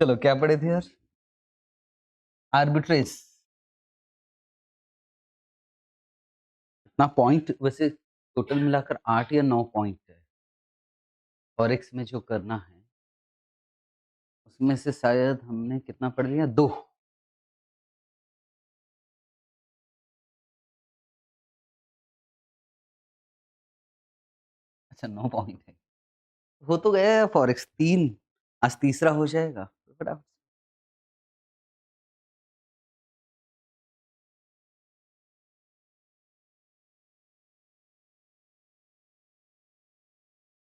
चलो क्या पढ़े थे यार? आर्बिट्रेज। ना पॉइंट वैसे टोटल मिलाकर 8 या 9 पॉइंट है। फॉरेक्स में जो करना है उसमें से शायद हमने कितना पढ़ लिया? 2। अच्छा 9 पॉइंट है। हो तो गया है फॉरेक्स 3, आज तीसरा हो जाएगा तो फटाफट।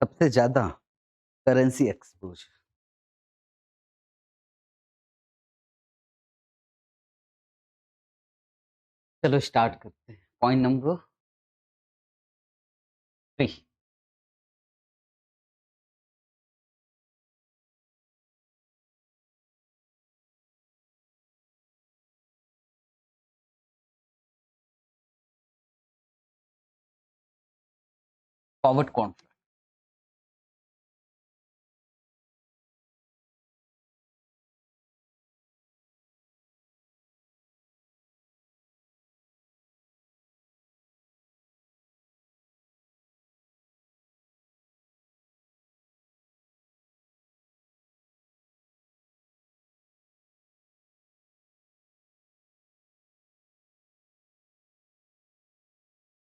सबसे ज्यादा करेंसी एक्सपोजर। चलो स्टार्ट करते हैं। Point number 3। Forward contract.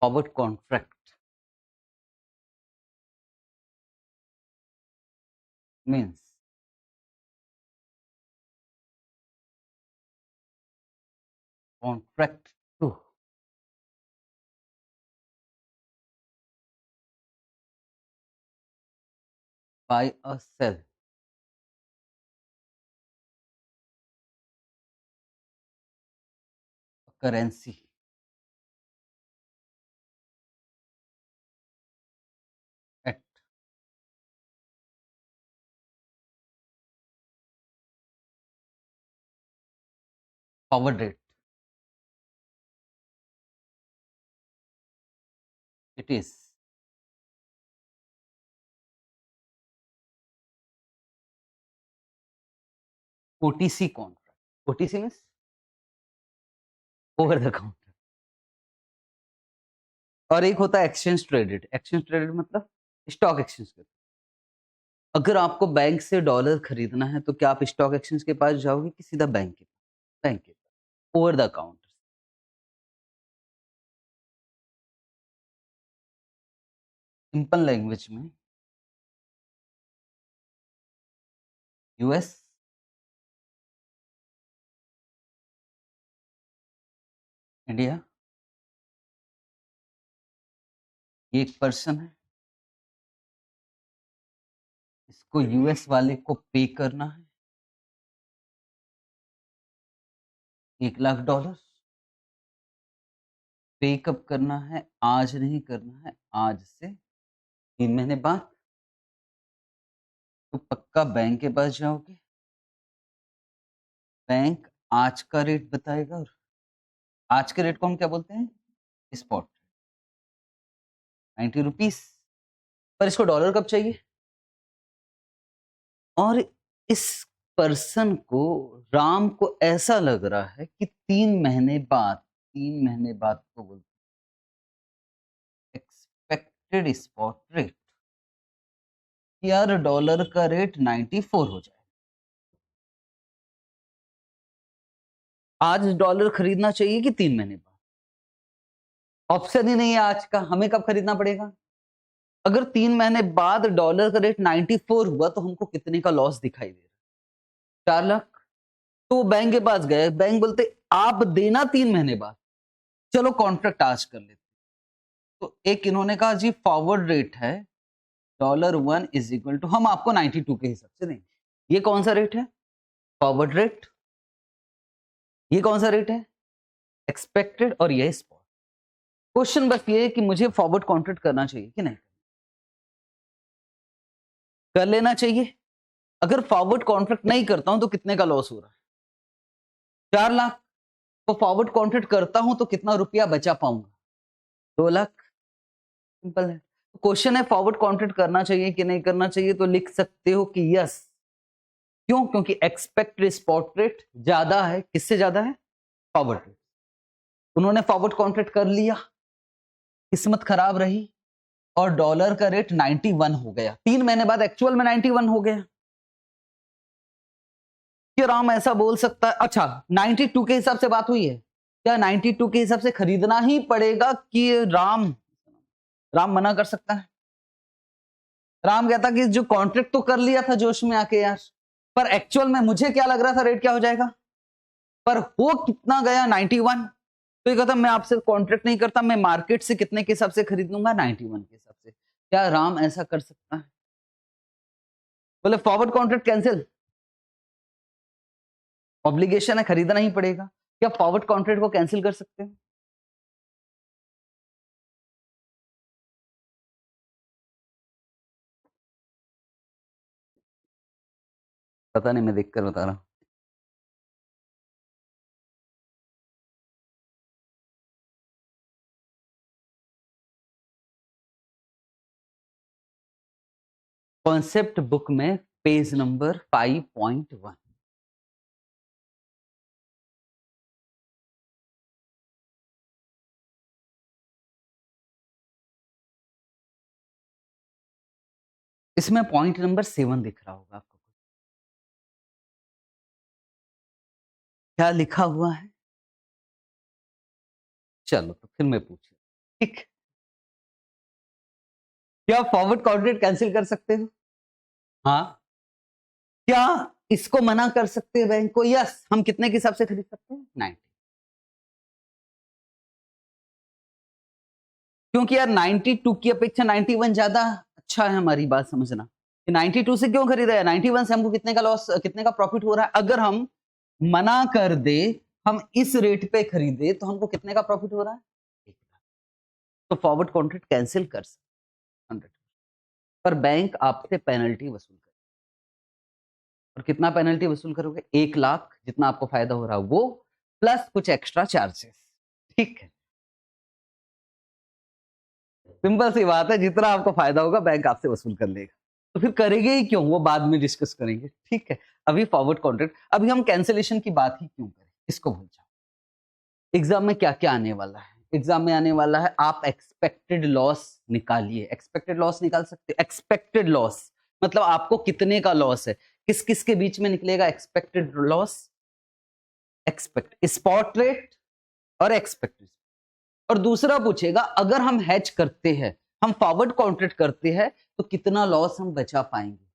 Forward contract means contract to buy a sell currency at forward rate. It is OTC contract. OTC means over the counter. और एक होता है एक्सचेंज ट्रेडेड। एक्सचेंज ट्रेडेड मतलब stock exchange करते। अगर आपको bank से dollar खरीदना है तो क्या आप स्टॉक एक्सचेंज के पास जाओगे कि सीधा बैंक के पास? बैंक के पास, over the counter. Simple language में यूएस, इंडिया, ये एक पर्सन है, इसको यूएस वाले को पे करना है $1,00,000। पे कब करना है? आज नहीं करना है, आज से 3 महीने बाद। तो पक्का बैंक के पास जाओगे, बैंक आज का रेट बताएगा। और आज के रेट को हम क्या बोलते हैं? स्पॉट। 90 रुपीस। पर इसको डॉलर कब चाहिए? और इस पर्सन को, राम को ऐसा लग रहा है कि 3 महीने बाद, 3 महीने बाद को बोलते एक्सपेक्टेड स्पॉट रेट, यार डॉलर का रेट 94 हो जाए। आज डॉलर खरीदना चाहिए कि 3 महीने बाद? ऑप्शन ही नहीं है आज का। हमें कब खरीदना पड़ेगा? अगर 3 महीने बाद डॉलर का रेट 94 हुआ तो हमको कितने का लॉस दिखाई दे रहा? 4 लाख। तो बैंक के पास गए, बैंक बोलते आप देना 3 महीने बाद, चलो कॉन्ट्रैक्ट आज कर लेते। तो एक इन्होंने कहा जी फॉरवर्ड रेट है $1 इज इक्वल टू, हम आपको 92 के हिसाब से देंगे। ये कौन सा रेट है? Forward rate. ये कौन सा रेट है? एक्सपेक्टेड। और ये स्पॉट। क्वेश्चन बस ये है कि मुझे फॉरवर्ड कॉन्ट्रैक्ट करना चाहिए कि नहीं? कर लेना चाहिए। अगर फॉरवर्ड कॉन्ट्रैक्ट नहीं करता हूं तो कितने का लॉस हो रहा है? 4 लाख। तो फॉरवर्ड कॉन्ट्रैक्ट करता हूं तो कितना रुपया बचा पाऊंगा? 2 लाख। सिंपल है। क्वेश्चन है फॉरवर्ड कॉन्ट्रैक्ट करना चाहिए कि नहीं करना चाहिए, तो लिख सकते हो कि यस। क्यों? क्योंकि एक्सपेक्टेड स्पॉट रेट ज्यादा है, किससे ज्यादा है? Forward rate. उन्होंने फॉरवर्ड कॉन्ट्रैक्ट कर लिया, किस्मत खराब रही और डॉलर का रेट 91 हो गया। 3 महीने बाद एक्चुअल में 91 हो गया। क्या राम ऐसा बोल सकता है? अच्छा, 92 के हिसाब से बात हुई है क्या? 92 के हिसाब से खरीदना ही पड़ेगा कि राम मना कर सकता है? राम कहता कि जो कॉन्ट्रैक्ट तो कर लिया था जोश में आके यार, पर एक्चुअल में मुझे क्या लग रहा था रेट क्या हो जाएगा, पर हो कितना गया? 91। तो ये कहता मैं आपसे कॉन्ट्रैक्ट नहीं करता, मैं मार्केट से कितने के हिसाब से खरीद लूंगा? 91 के हिसाब से। क्या राम ऐसा कर सकता है? बोले फॉरवर्ड कॉन्ट्रैक्ट कैंसिल, ऑब्लिगेशन है, खरीदना ही पड़ेगा। क्या फॉरवर्ड कॉन्ट्रैक्ट को कैंसिल कर सकते हैं? पता नहीं, मैं देखकर बता रहा हूं। कॉन्सेप्ट बुक में पेज नंबर 5.1। इसमें पॉइंट नंबर 7 दिख रहा होगा आपको। क्या लिखा हुआ है? चलो तो फिर मैं पूछूं, ठीक? क्या फॉरवर्ड कॉन्ट्रैक्ट कैंसिल कर सकते हो? हाँ। क्या इसको मना कर सकते हैं बैंक को? यस। हम कितने के हिसाब से खरीद सकते हैं? 90। क्योंकि यार 92 की अपेक्षा 91 ज्यादा अच्छा है। हमारी बात समझना कि 92 से क्यों खरीदा है? 91 से हमको कितने का लॉस, कितने का प्रॉफिट हो रहा है? अगर हम मना कर दे, हम इस रेट पे खरीदे तो हमको कितने का प्रॉफिट हो रहा है? 1 लाख। तो फॉरवर्ड कॉन्ट्रैक्ट कैंसिल कर सकते 100, पर बैंक आपसे पेनल्टी वसूल करे। और कितना पेनल्टी वसूल करोगे? 1 लाख, जितना आपको फायदा हो रहा है वो, प्लस कुछ एक्स्ट्रा चार्जेस। ठीक है, सिंपल सी बात है, जितना आपको फायदा होगा बैंक आपसे वसूल कर लेगा। तो फिर करेंगे ही क्यों, वो बाद में डिस्कस करेंगे। ठीक है, अभी फॉरवर्ड कॉन्ट्रैक्ट, अभी हम कैंसिलेशन की बात ही क्यों करें, इसको भूल जाओ। एग्जाम में क्या क्या आने वाला है? एग्जाम में आने वाला है, आप एक्सपेक्टेड लॉस निकालिए। एक्सपेक्टेड लॉस निकाल सकते हो? एक्सपेक्टेड लॉस मतलब आपको कितने का लॉस है, किस किस के बीच में निकलेगा expected loss? Expect spot rate और एक्सपेक्टेड। और दूसरा पूछेगा, अगर हम हेज करते हैं, हम फॉरवर्ड कॉन्ट्रैक्ट करते हैं, तो कितना लॉस हम बचा पाएंगे?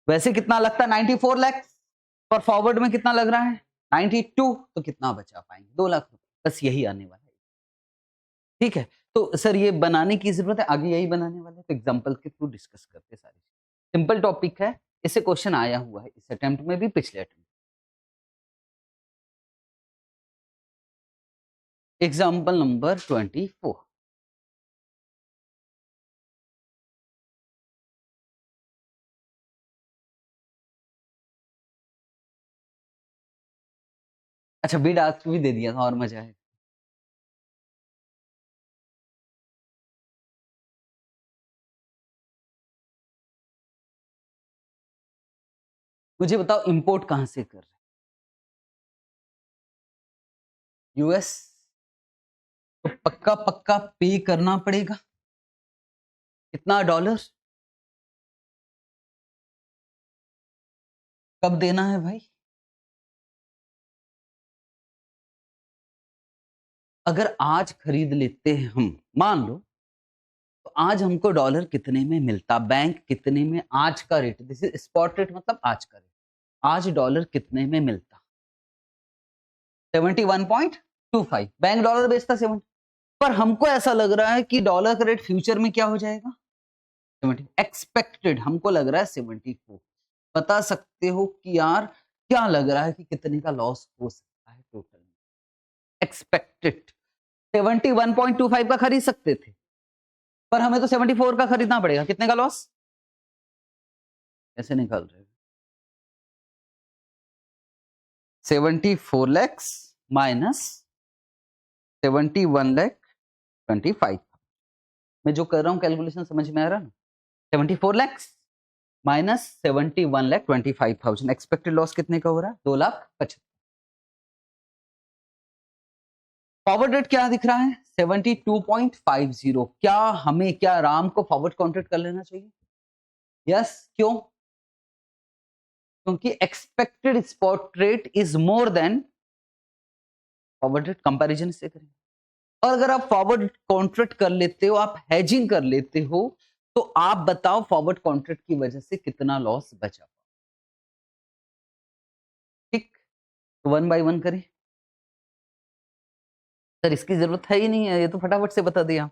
वैसे कितना लगता है? 94 लाख। पर फॉरवर्ड में कितना लग रहा है? 92। तो कितना बचा पाएंगे? 2 लाख रुपए। बस यही आने वाला है। ठीक है, तो सर ये बनाने की जरूरत है, आगे यही बनाने वाले, तो एग्जांपल के थ्रू डिस्कस करते सारी। सिंपल टॉपिक है, इससे क्वेश्चन आया हुआ है इस अटेम्प्ट में भी, पिछले अटेम्प्ट। Example number 24। अच्छा, बिड आस्क भी दे दिया था, और मजा है। मुझे बताओ, इंपोर्ट कहां से कर रहे? यूएस। तो पक्का पक्का पे करना पड़ेगा। कितना? डॉलर। कब देना है भाई? अगर आज खरीद लेते हैं हम, मान लो, तो आज हमको डॉलर कितने में मिलता? बैंक कितने में? आज का rate, this is spot rate, मतलब आज का रेट। आज डॉलर कितने में मिलता? 71.25। बैंक डॉलर बेचता 70। पर हमको ऐसा लग रहा है कि डॉलर का रेट फ्यूचर में क्या हो जाएगा? 70। एक्सपेक्टेड हमको लग रहा है 74। बता सकते हो कि यार क्या लग रहा है कि कितने का लॉस हो सकता है टोटल में? एक्सपेक्टेड 71.25 का खरीद सकते थे, पर हमें तो 74 का खरीदना पड़ेगा। कितने का लॉस? कैसे निकाल रहे हो? 74 लैक्स माइनस 71 लैख 25। मैं जो कर रहा हूं कैलकुलेशन समझ में आ रहा ना? 74 लैक्स -71,25,000। एक्सपेक्टेड लॉस कितने का हो रहा है? 2,75,000। फॉरवर्ड रेट क्या दिख रहा है? 72.50। क्या राम को फॉरवर्ड कॉन्ट्रैक्ट कर लेना चाहिए? यस। क्यों? क्योंकि expected spot rate is more than forward rate. Comparison से करें, और अगर आप फॉरवर्ड कॉन्ट्रैक्ट कर लेते हो, आप हेजिंग कर लेते हो, तो आप बताओ फॉरवर्ड कॉन्ट्रैक्ट की वजह से कितना लॉस बचा। ठीक, तो 1 बाय 1 करें। सर इसकी जरूरत है ही नहीं है, ये तो फटाफट से बता दिया।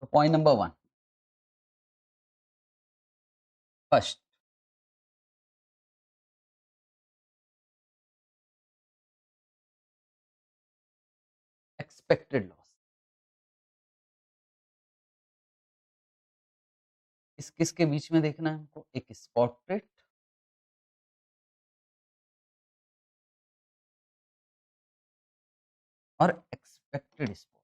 तो point number 1, first, expected loss. इस किसके बीच में देखना है हमको? एक स्पॉट रेट और एक्सपेक्टेड स्पॉट।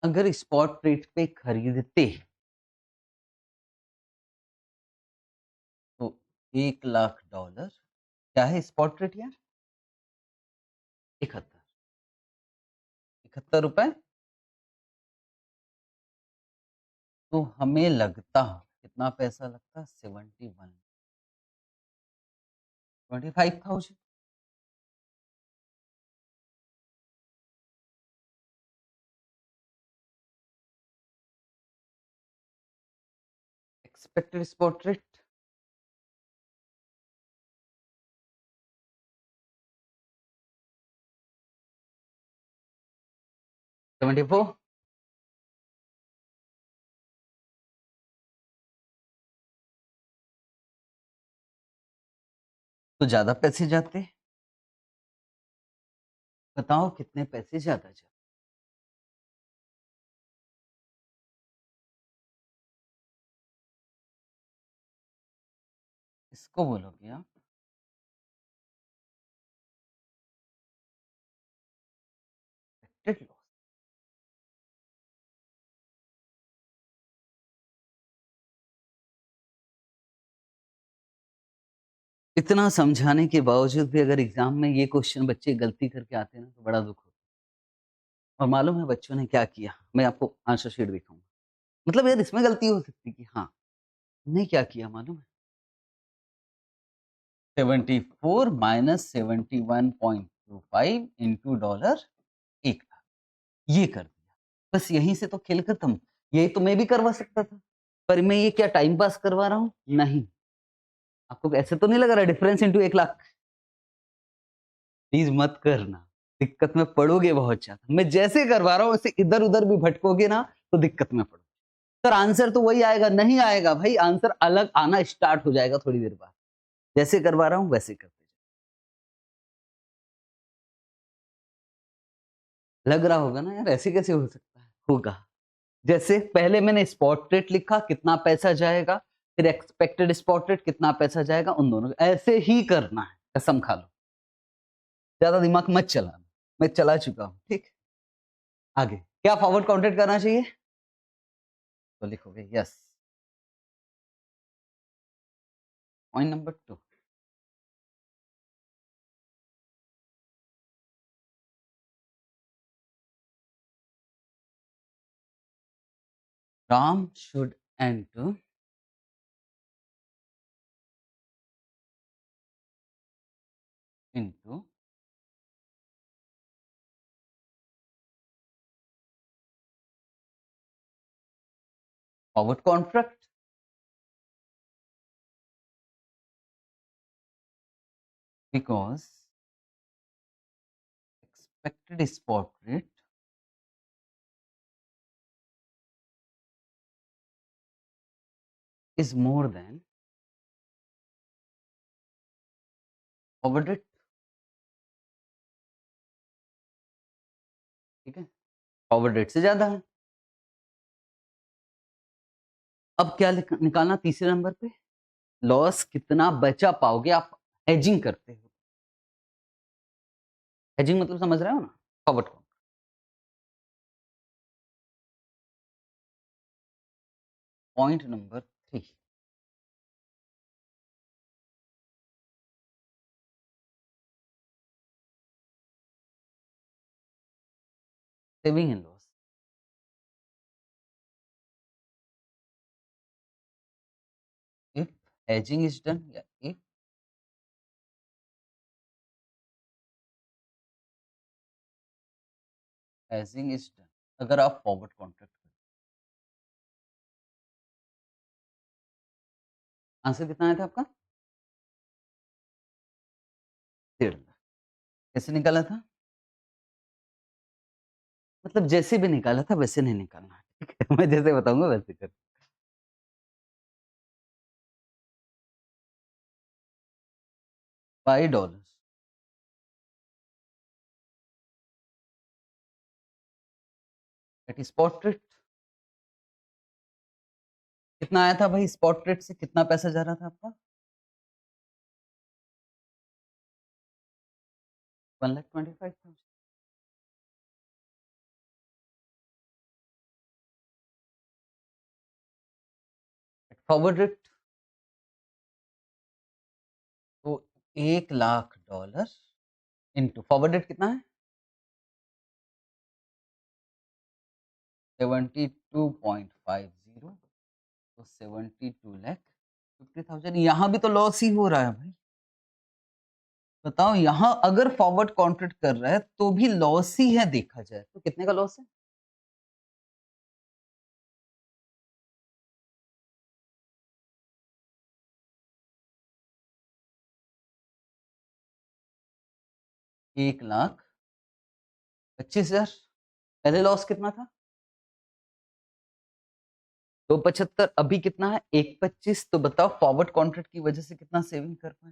अगर स्पॉट रेट पे खरीदते तो $1,00,000, क्या है स्पॉट रेट यार? 71 रुपए। तो हमें लगता, कितना पैसा लगता? 25,000। Expected spot rate $74। तो ज्यादा पैसे जाते, बताओ कितने पैसे ज्यादा जाते? इसको बोलोगे आप एक्सपेक्टेड लॉस। इतना समझाने के बावजूद भी अगर एग्जाम में ये क्वेश्चन बच्चे गलती करके आते हैं ना, तो बड़ा दुख होता है। और मालूम है बच्चों ने क्या किया? मैं आपको आंसर शीट दिखाऊंगा। मतलब यार इसमें गलती हो सकती कि हाँ, ने क्या किया मालूम है? 74 माइनस 71.25 इंटू $1,00,000, ये कर दिया। बस यहीं से तो खेल खत्म। यही तो मैं भी करवा सकता था, पर मैं ये क्या टाइम पास करवा रहा हूँ? नहीं। आपको ऐसे तो नहीं लग रहा डिफरेंस इंटू 1,00,000? प्लीज मत करना, दिक्कत में पड़ोगे बहुत ज्यादा। मैं जैसे करवा रहा हूँ वैसे इधर उधर भी भटकोगे ना तो दिक्कत में पड़ोगे। सर आंसर तो वही आएगा? नहीं आएगा भाई, आंसर अलग आना स्टार्ट हो जाएगा थोड़ी देर बाद। जैसे करवा रहा हूँ वैसे करते जाओ। लग रहा होगा ना यार, ऐसे कैसे हो सकता है? होगा। जैसे पहले मैंने स्पॉट रेट लिखा, कितना पैसा जाएगा, फिर एक्सपेक्टेड स्पॉट रेट, कितना पैसा जाएगा, उन दोनों ऐसे ही करना है। कसम खा लो, ज्यादा दिमाग मत चलाना, मैं चला चुका हूँ। ठीक, आगे क्या फॉरवर्ड कॉन्ट्रैक्ट करना चाहिए? तो लिखोगे yes. Point number 2, Ram should enter into forward contract because expected spot rate is more than forward rate. ठीक है, फॉरवर्ड रेट से ज्यादा है। अब क्या निकालना तीसरे नंबर पे, लॉस कितना बचा पाओगे आप हेजिंग करते हो। हेजिंग मतलब समझ रहे हो ना, forward contract. Point number 3, saving in loss. If hedging is done या इफ हेजिंग इज डन, अगर आप फॉरवर्ड कॉन्ट्रैक्ट करें, आंसर कितना आया था आपका 1.5 लाख। कैसे निकाला था, मतलब जैसे भी निकाला था वैसे नहीं निकालना, ठीक है। मैं जैसे बताऊंगा वैसे कर। $5 एट स्पॉट रेट। कितना आया था भाई स्पॉट रेट से, कितना पैसा जा रहा था आपका 1,25,000। फॉरवर्ड रेट तो $1,00,000 इंटू फॉरवर्ड रेट कितना है 72.50, तो 72,50,000। यहाँ भी तो लॉस ही हो रहा है भाई, बताओ। यहाँ अगर फॉरवर्ड कॉन्ट्रैक्ट कर रहा है तो भी लॉस ही है, देखा जाए तो कितने का लॉस है, $1,25,000। पहले लॉस कितना था 275, अभी कितना है 125। तो बताओ फॉरवर्ड कॉन्ट्रैक्ट की वजह से कितना सेविंग कर पाए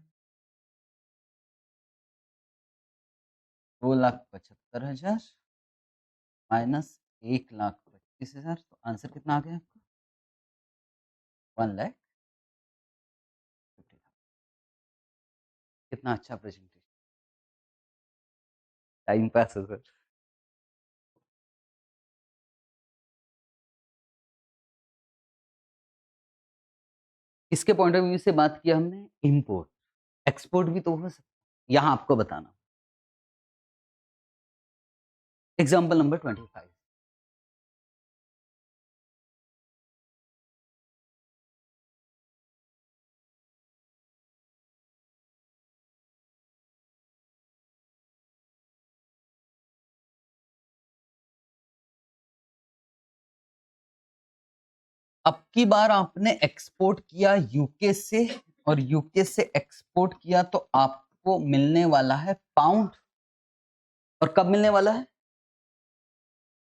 2,75,000 माइनस 1,25,000, तो आंसर कितना आ गया आपका 1,50,000। कितना अच्छा प्रेजेंटेशन, टाइम पास है सर। इसके पॉइंट ऑफ व्यू से बात किया हमने, इंपोर्ट एक्सपोर्ट भी तो हो सकता है, यहां आपको बताना। एग्जाम्पल नंबर 25, अब की बार आपने एक्सपोर्ट किया यूके से, और यूके से एक्सपोर्ट किया तो आपको मिलने वाला है पाउंड, और कब मिलने वाला है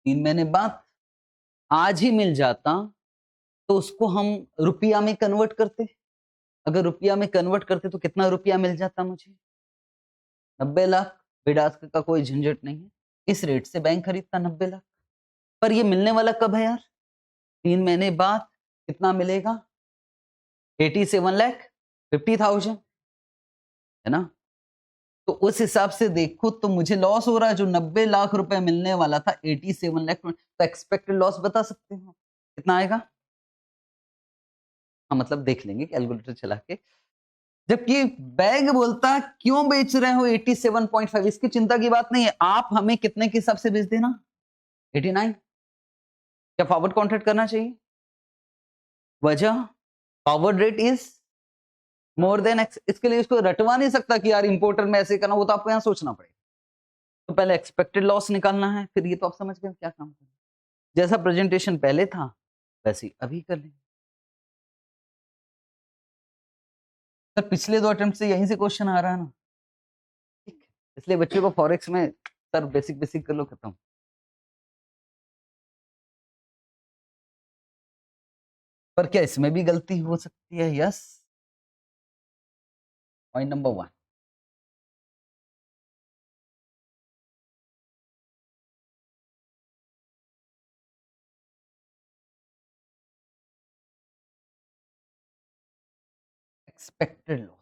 3 महीने बाद। आज ही मिल जाता तो उसको हम रुपया में कन्वर्ट करते, अगर रुपया में कन्वर्ट करते तो कितना रुपया मिल जाता मुझे 90 लाख। बिडास का कोई झंझट नहीं है, इस रेट से बैंक खरीदता 90 लाख। पर ये मिलने वाला कब है यार 3 महीने बाद। कितना मिलेगा 87,50,000, है ना। तो उस हिसाब से देखो तो मुझे लॉस हो रहा है, जो 90 लाख रुपए मिलने वाला था 87 लाख, तो एक्सपेक्टेड लॉस बता सकते हो कितना आएगा। हाँ मतलब देख लेंगे कैलकुलेटर चला के। जबकि बैग बोलता क्यों बेच रहे हो 87.5, इसकी चिंता की बात नहीं है, आप हमें कितने के हिसाब से बेच देना 89। क्या फॉरवर्ड कॉन्ट्रैक्ट करना चाहिए, वजह forward rate is more than x. इसके लिए इसको रटवा नहीं सकता कि यार इंपोर्टर में ऐसे करना, वो तो आपको यहाँ सोचना पड़ेगा। तो पहले एक्सपेक्टेड लॉस निकालना है, फिर ये तो आप समझ गए क्या काम करना। जैसा प्रेजेंटेशन पहले था वैसे ही अभी कर लेंगे। सर पिछले 2 अटेम्प्ट से यहीं से क्वेश्चन आ रहा है ना, ठीक है। इसलिए बच्चों को फॉरेक्स में सर बेसिक बेसिक कर लो, खत्म। पर क्या इसमें भी गलती हो सकती है, yes. Point number 1, expected loss.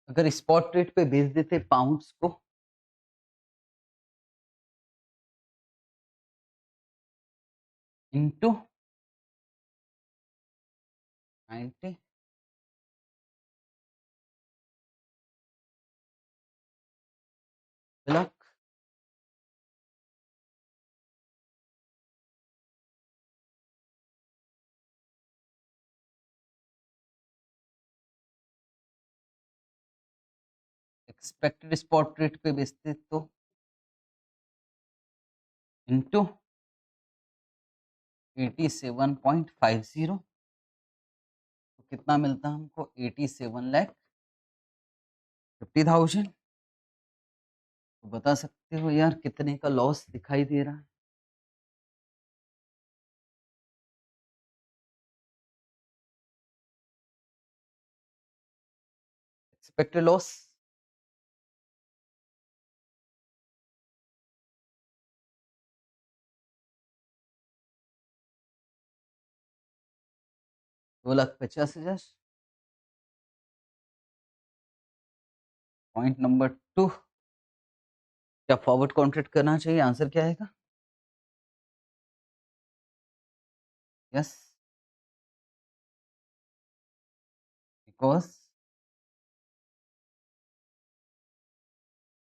अगर स्पॉट रेट पे बेच देते पाउंड्स को, into 90 lakh, expected spot rate पे बेचते तो इंटू 87.50, तो कितना मिलता है हमको? 87,50,000। तो बता सकते हो यार कितने का लॉस दिखाई दे रहा है? Expected loss $2,50,000। पॉइंट नंबर 2, क्या फॉरवर्ड कॉन्ट्रैक्ट करना चाहिए? आंसर क्या आएगा? Yes, because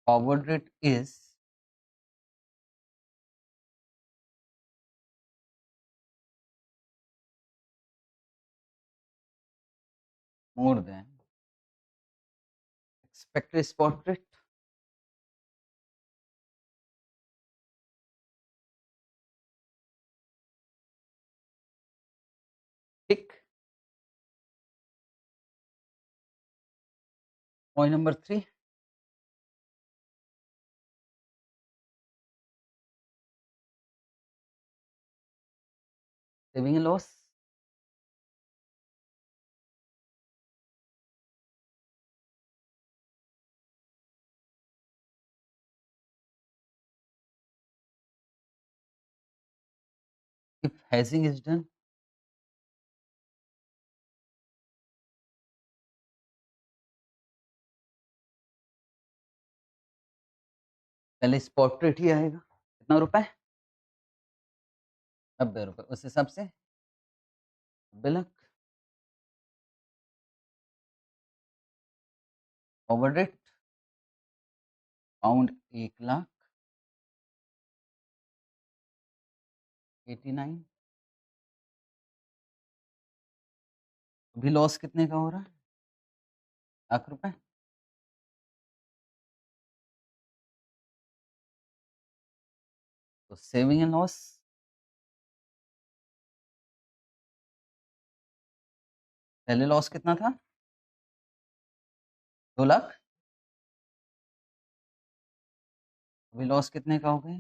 forward rate is more than expected spot rate। ठीक। Point number 3, saving and loss. If hedging is done, पहले स्पॉट रेट ही आएगा। कितना रुपए? 90 रुपए। उस हिसाब से 90 लाख। Forward rate pound 1,89,000। अभी लॉस कितने का हो रहा है? लाख रुपए। तो सेविंग एंड लॉस पहले लॉस कितना था? 2 लाख। अभी लॉस कितने का हो गया?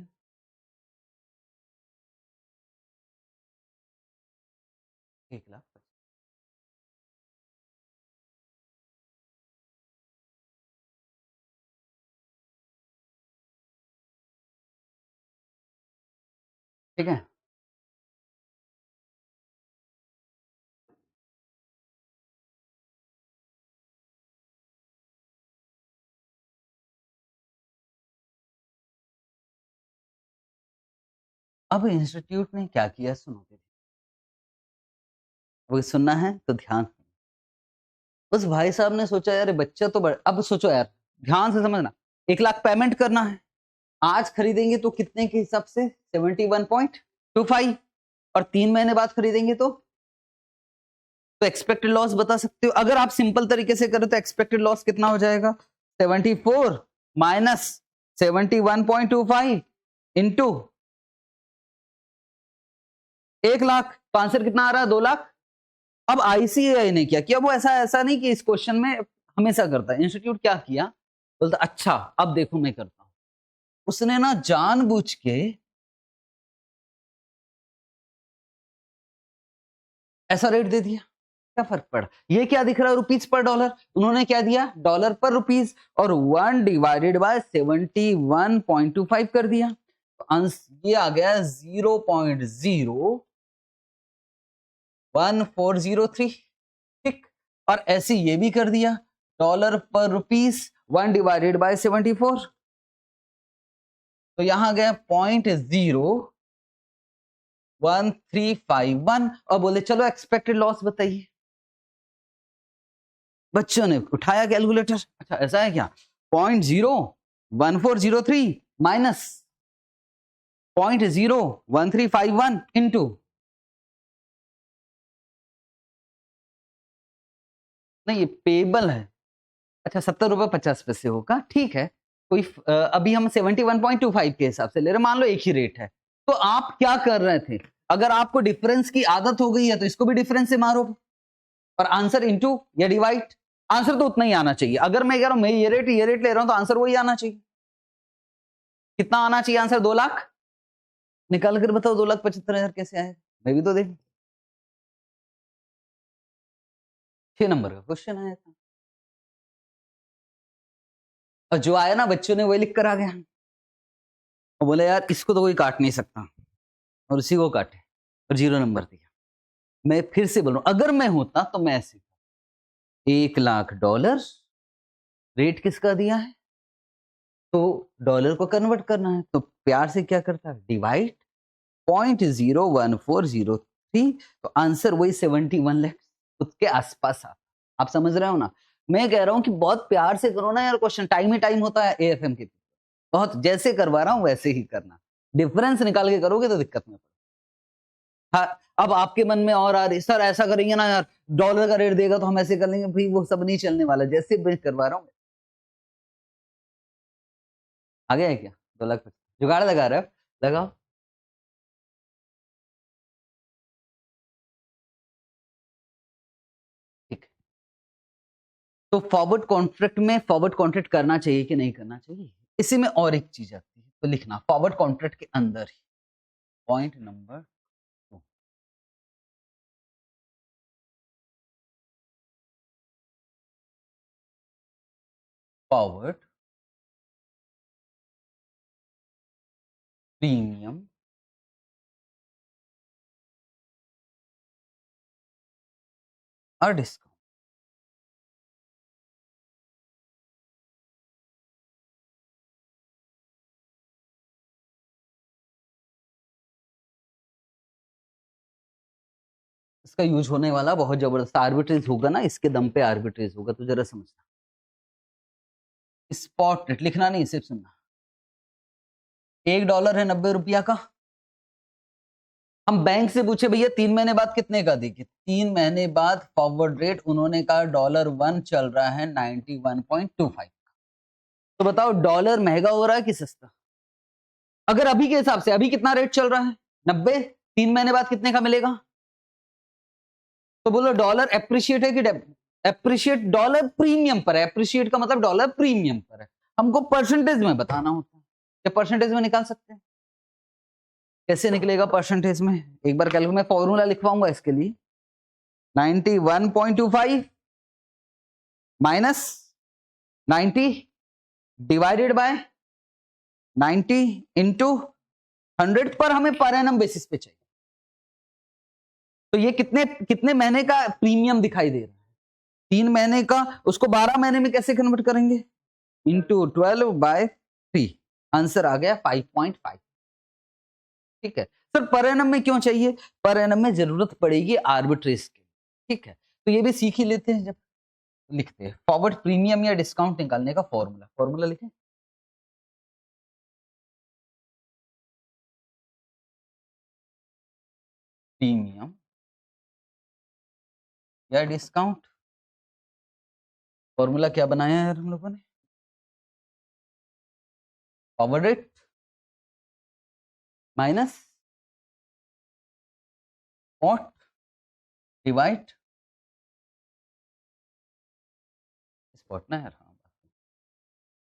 1 लाख। ठीक है। अब इंस्टीट्यूट ने क्या किया सुनो। वो सुनना है तो ध्यान। उस भाई साहब ने सोचा यार बच्चा तो अब सोचो यार, ध्यान से समझना। 1 लाख पेमेंट करना है, आज खरीदेंगे तो कितने के हिसाब से? 71.25। और 3 महीने बाद खरीदेंगे तो एक्सपेक्टेड लॉस बता सकते हो। अगर आप सिंपल तरीके से करें तो एक्सपेक्टेड लॉस कितना हो जाएगा? 74 माइनस 71.25 इंटू 1 लाख। तो आंसर कितना आ रहा है? 2 लाख। अब आईसीएआई ने क्या किया? वो ऐसा नहीं कि इस क्वेश्चन में हमेशा करता है। इंस्टीट्यूट क्या किया? बोलता अच्छा अब देखो मैं करता हूं। उसने ना जानबूझ के ऐसा रेट दे दिया। क्या फर्क पड़ा? ये क्या दिख रहा है? Rupees per dollar. उन्होंने क्या दिया? डॉलर पर रुपीज, और 1 डिवाइडेड बाय 71.25 कर दिया। ये आ गया 0.01403, ठीक। और ऐसे ये भी कर दिया, डॉलर पर रुपीस 1 डिवाइडेड बाय 74, तो यहां गया 0.01351। और बोले चलो एक्सपेक्टेड लॉस बताइए। बच्चों ने उठाया कैलकुलेटर, अच्छा ऐसा है क्या, 0.01403 माइनस 0.01351 इंटू, नहीं ये पेबल है, अच्छा 70 रुपए 50 पैसे होगा, ठीक है। कोई अभी हम 71.25 के हिसाब से ले रहे, मान लो एक ही रेट है। तो आप क्या कर रहे थे, अगर आपको डिफरेंस की आदत हो गई है तो इसको भी डिफरेंस से मारो और आंसर इनटू या डिवाइड, आंसर तो उतना ही आना चाहिए। अगर मैं कह रहा हूं मैं ये रेट ले रहा हूं तो आंसर वही आना चाहिए। कितना आना चाहिए आंसर, 2 लाख। निकाल कर बताओ 2,75,000 कैसे आए, मैं भी तो देख। 6 नंबर का क्वेश्चन आया था, और जो आया ना बच्चों ने वही लिख कर आ गया। वो बोले यार इसको तो कोई काट नहीं सकता, और उसी को काटे और 0 नंबर दिया। मैं फिर से बोल रहा हूं, अगर मैं होता तो मैं ऐसे, $1,00,000 रेट किसका दिया है, तो डॉलर को कन्वर्ट करना है, तो प्यार से क्या करता है, डिवाइड 0.01403, तो आंसर वही 71 लाख उसके आसपास आप समझ रहे हो ना। मैं कह रहा हूं कि बहुत प्यार से करो ना यार, क्वेश्चन टाइम ही टाइम होता है एएफएम के, बहुत जैसे करवा रहा हूं वैसे ही करना, डिफरेंस निकाल के करोगे तो दिक्कत में। हाँ, अब आपके मन में और आ रही, सर ऐसा करेंगे ना यार, डॉलर का रेट देगा तो हम ऐसे कर लेंगे, भाई वो सब नहीं चलने वाला, जैसे मैं करवा रहा हूँ। आ गया है क्या, 2 लाख जुगाड़ लगा रहे हो, लगाओ। ठीक, तो फॉरवर्ड कॉन्ट्रैक्ट में फॉरवर्ड कॉन्ट्रैक्ट करना चाहिए कि नहीं करना चाहिए, इसी में और एक चीज आती है, तो लिखना फॉरवर्ड कॉन्ट्रैक्ट के अंदर ही, पॉइंट नंबर 2, फॉरवर्ड प्रीमियम और डिस्काउंट। इसका यूज होने वाला बहुत जबरदस्त आर्बिट्रेज होगा ना, इसके दम पे आर्बिट्रेज होगा, तो जरा समझना। स्पॉट रेट लिखना नहीं, सिर्फ सुनना। $1 है 90 रुपया का, हम बैंक से पूछे भैया 3 महीने बाद कितने का देगी, 3 महीने बाद फॉरवर्ड रेट उन्होंने कहा $1 चल रहा है 91.25, तो बताओ डॉलर महंगा हो रहा है कि सस्ता, अगर अभी के हिसाब से अभी कितना रेट चल रहा है 90, 3 महीने बाद कितने का मिलेगा, तो बोलो डॉलर एप्रिशिएट है कि एप्रिशिएट, डॉलर प्रीमियम पर है, एप्रिशिएट का मतलब डॉलर प्रीमियम पर है, हमको परसेंटेज में बताना होता है, क्या परसेंटेज में निकाल सकते हैं, कैसे निकलेगा परसेंटेज में, एक बार कैलकुलेट में फॉर्मूला लिखवाऊंगा इसके लिए, 91.25 माइनस 90 डिवाइडेड बाय 90 इंटू 100, पर हमें पर एनम बेसिस पे चाहिए, तो ये कितने कितने महीने का प्रीमियम दिखाई दे रहा है, 3 महीने का, उसको 12 महीने में कैसे कन्वर्ट करेंगे, इंटू 12/3, आंसर आ गया 5.5। ठीक है सर, पर एनम में क्यों चाहिए, पर एनम में जरूरत पड़ेगी आर्बिट्रेज की, ठीक है, तो ये भी सीख ही लेते हैं, जब लिखते हैं फॉरवर्ड प्रीमियम या डिस्काउंट निकालने का फॉर्मूला, फॉर्मूला लिखें, प्रीमियम या डिस्काउंट, फॉर्मूला क्या बनाया है हम लोगों ने, forward rate minus spot divide spot ना यार, हाँ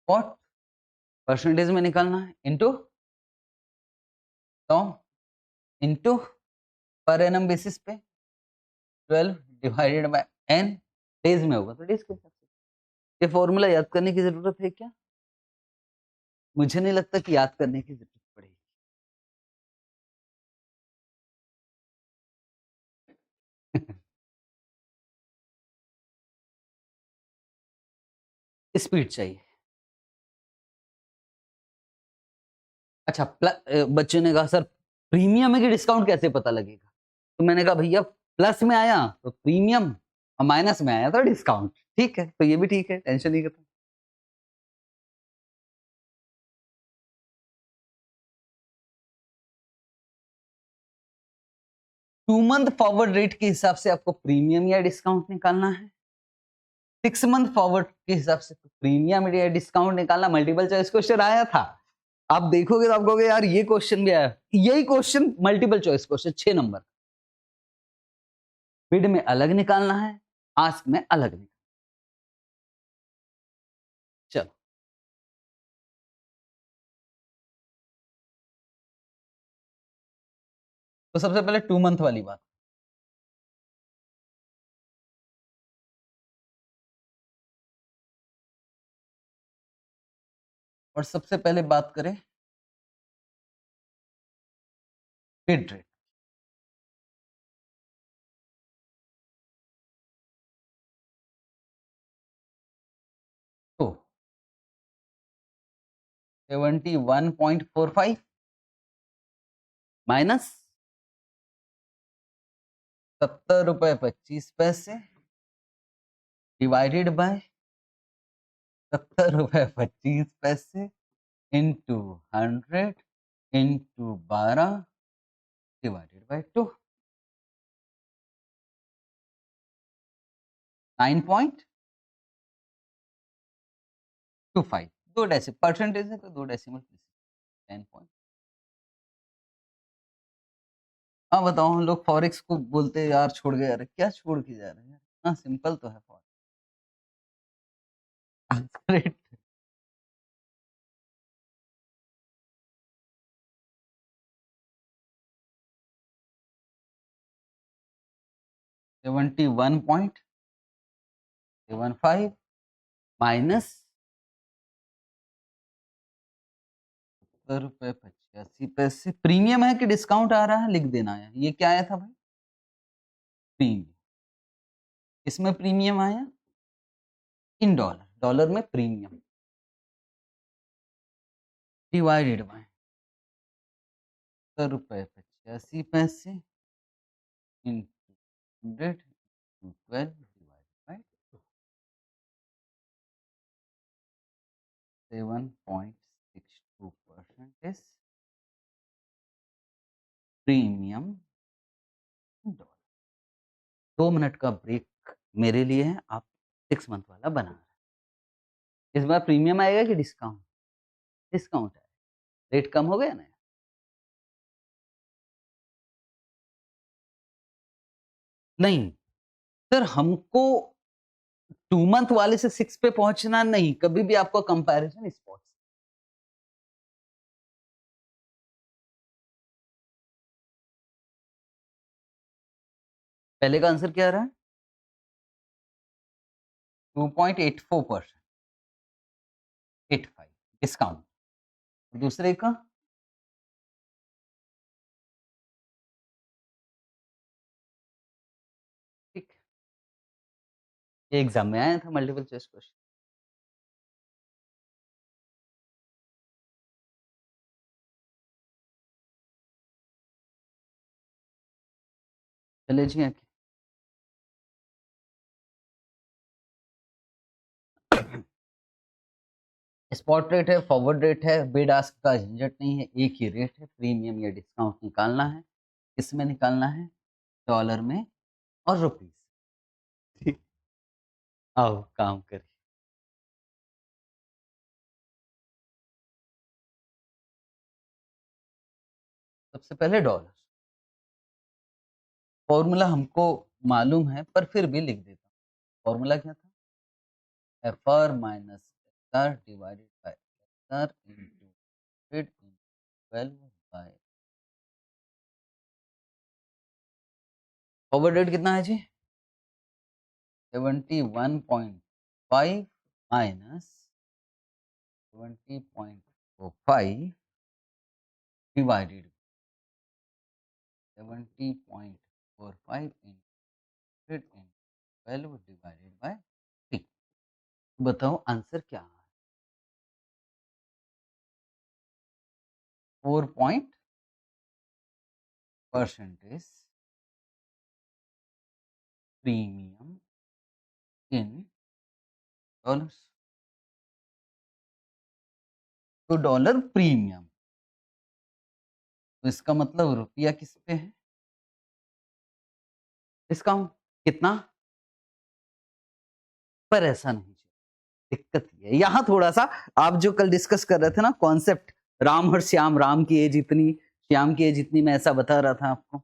स्पॉट परसेंटेज में निकालना है, इंटू तो इंटू पर एनम बेसिस पे 12 डिवाइडेड बाय n, डेज में होगा तो डेज के हिसाब से। ये फॉर्मूला याद करने की जरूरत है क्या, मुझे नहीं लगता कि याद करने की जरूरत पड़ेगी। स्पीड चाहिए। अच्छा, बच्चे ने कहा सर प्रीमियम है कि डिस्काउंट कैसे पता लगेगा? तो मैंने कहा भैया प्लस में आया तो प्रीमियम और माइनस में आया तो डिस्काउंट। ठीक है, तो ये भी ठीक है, टेंशन नहीं करता। 2 मंथ फॉरवर्ड रेट के हिसाब से आपको प्रीमियम या डिस्काउंट निकालना है। 6 मंथ फॉरवर्ड के हिसाब से तो प्रीमियम या डिस्काउंट निकालना। मल्टीपल चॉइस क्वेश्चन आया था, आप देखोगे तो आप कहोगे यार ये क्वेश्चन भी आया। यही question multiple choice question 6 number. Bid में अलग निकालना है, आस्क में अलग निकालना। चलो, तो सबसे पहले 2 मंथ वाली बात। और सबसे पहले बात करें बिड रेट। तो 71.45 माइनस 70 रुपए 25 पैसे डिवाइडेड बाय 70 रुपए 25 पैसे into 100 into 12 divided bye 2। 9.25। 2 percentage है तो 2 डेसिमल। 10 पॉइंट। हाँ बताओ, हम लोग फॉरेक्स को बोलते हैं यार छोड़ गए। अरे क्या छोड़ के जा रहे हैं? हाँ सिंपल तो है फॉरेक्स। रेट 71.75 माइनस 70 रुपए 85 पैसे। प्रीमियम है कि डिस्काउंट आ रहा है लिख देना है। ये क्या आया था भाई? प्रीमियम। इसमें प्रीमियम आया इन डॉलर, डॉलर में प्रीमियम डिवाइडेड बाय 70 रुपए 85 पैसे into 100 12 divided bye 7.62% premium dollar. 2 minute का ब्रेक मेरे लिए है, आप 6 मंथ वाला बना रहे हैं। इस बार प्रीमियम आएगा कि डिस्काउंट? डिस्काउंट है, रेट कम हो गया ना। नहीं सर, हमको 2 मंथ वाले से 6 पे पहुंचना नहीं, कभी भी आपको कंपैरिजन स्पॉट। पहले का आंसर क्या रहा है? 2.84%। 85 डिस्काउंट। दूसरे का ठीक, ये एग्जाम में आया था मल्टीपल चॉइस क्वेश्चन। चले जी आगे। स्पॉट रेट है, फॉरवर्ड रेट है, बिड आस्क का झंझट नहीं है, एक ही रेट है। प्रीमियम या डिस्काउंट निकालना है, किसमें निकालना है? डॉलर में और रुपीस। ठीक, आओ काम करिए। सबसे पहले डॉलर। फॉर्मूला हमको मालूम है पर फिर भी लिख देता हूँ। फॉर्मूला क्या था? F R minus S R divided by S R into 12 by. Forward rate कितना है जी? 71.5 minus 70.45 divided 70.45 into 12 divided by 3। बताओ आंसर क्या है? 4% प्रीमियम इन डॉलर्स। तो डॉलर प्रीमियम, तो इसका मतलब रुपया किस पे है? डिस्काउंट कितना? पर ऐसा नहीं चाहिए, दिक्कत ये है यहाँ थोड़ा सा। आप जो कल डिस्कस कर रहे थे ना कॉन्सेप्ट, राम और श्याम, राम की एज इतनी, श्याम की एज इतनी, मैं ऐसा बता रहा था आपको।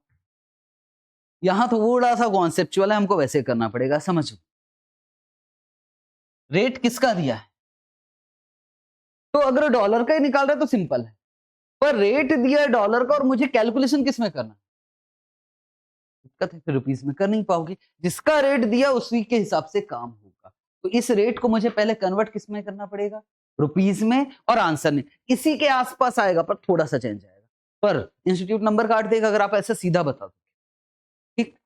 यहाँ थोड़ा सा कॉन्सेप्चुअल है, हमको वैसे करना पड़ेगा, समझो। रेट किसका दिया है? तो अगर डॉलर का ही निकाल रहे तो सिंपल है, पर रेट दिया है डॉलर का और मुझे कैलकुलेशन किस में करना है? दिक्कत है, फिर रुपीस में कर नहीं पाओगे। जिसका रेट दिया उसी के हिसाब से काम होगा। तो इस रेट को मुझे पहले कन्वर्ट किस में करना पड़ेगा? रुपीस में, और आंसर में इसी के आसपास आएगा, पर थोड़ा सा चेंज आएगा। पर इंस्टीट्यूट नंबर काट देगा अगर आप ऐसा सीधा बता दो। ठीक,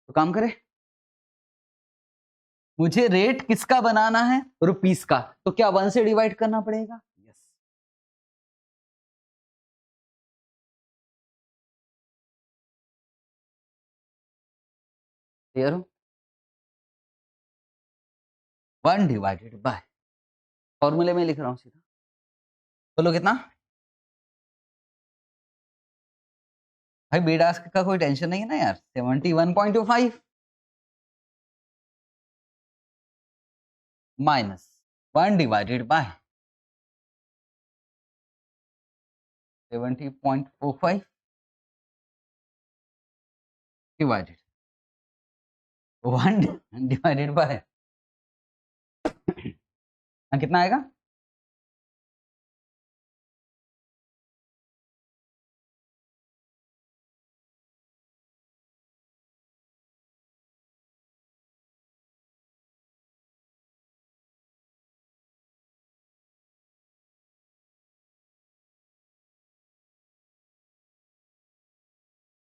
तो काम करें। मुझे रेट किसका बनाना है? रुपीस का। तो क्या 1 से डिवाइड करना पड़ेगा? यस। क्लियर हो? 1 डिवाइडेड बाय, फॉर्मूले में लिख रहा हूं सीधा। बोलो कितना? भाई बेडास्क का कोई टेंशन नहीं है ना यार। 71.25 minus 1 divided by 70.45 divided 1 divided by कितना आएगा?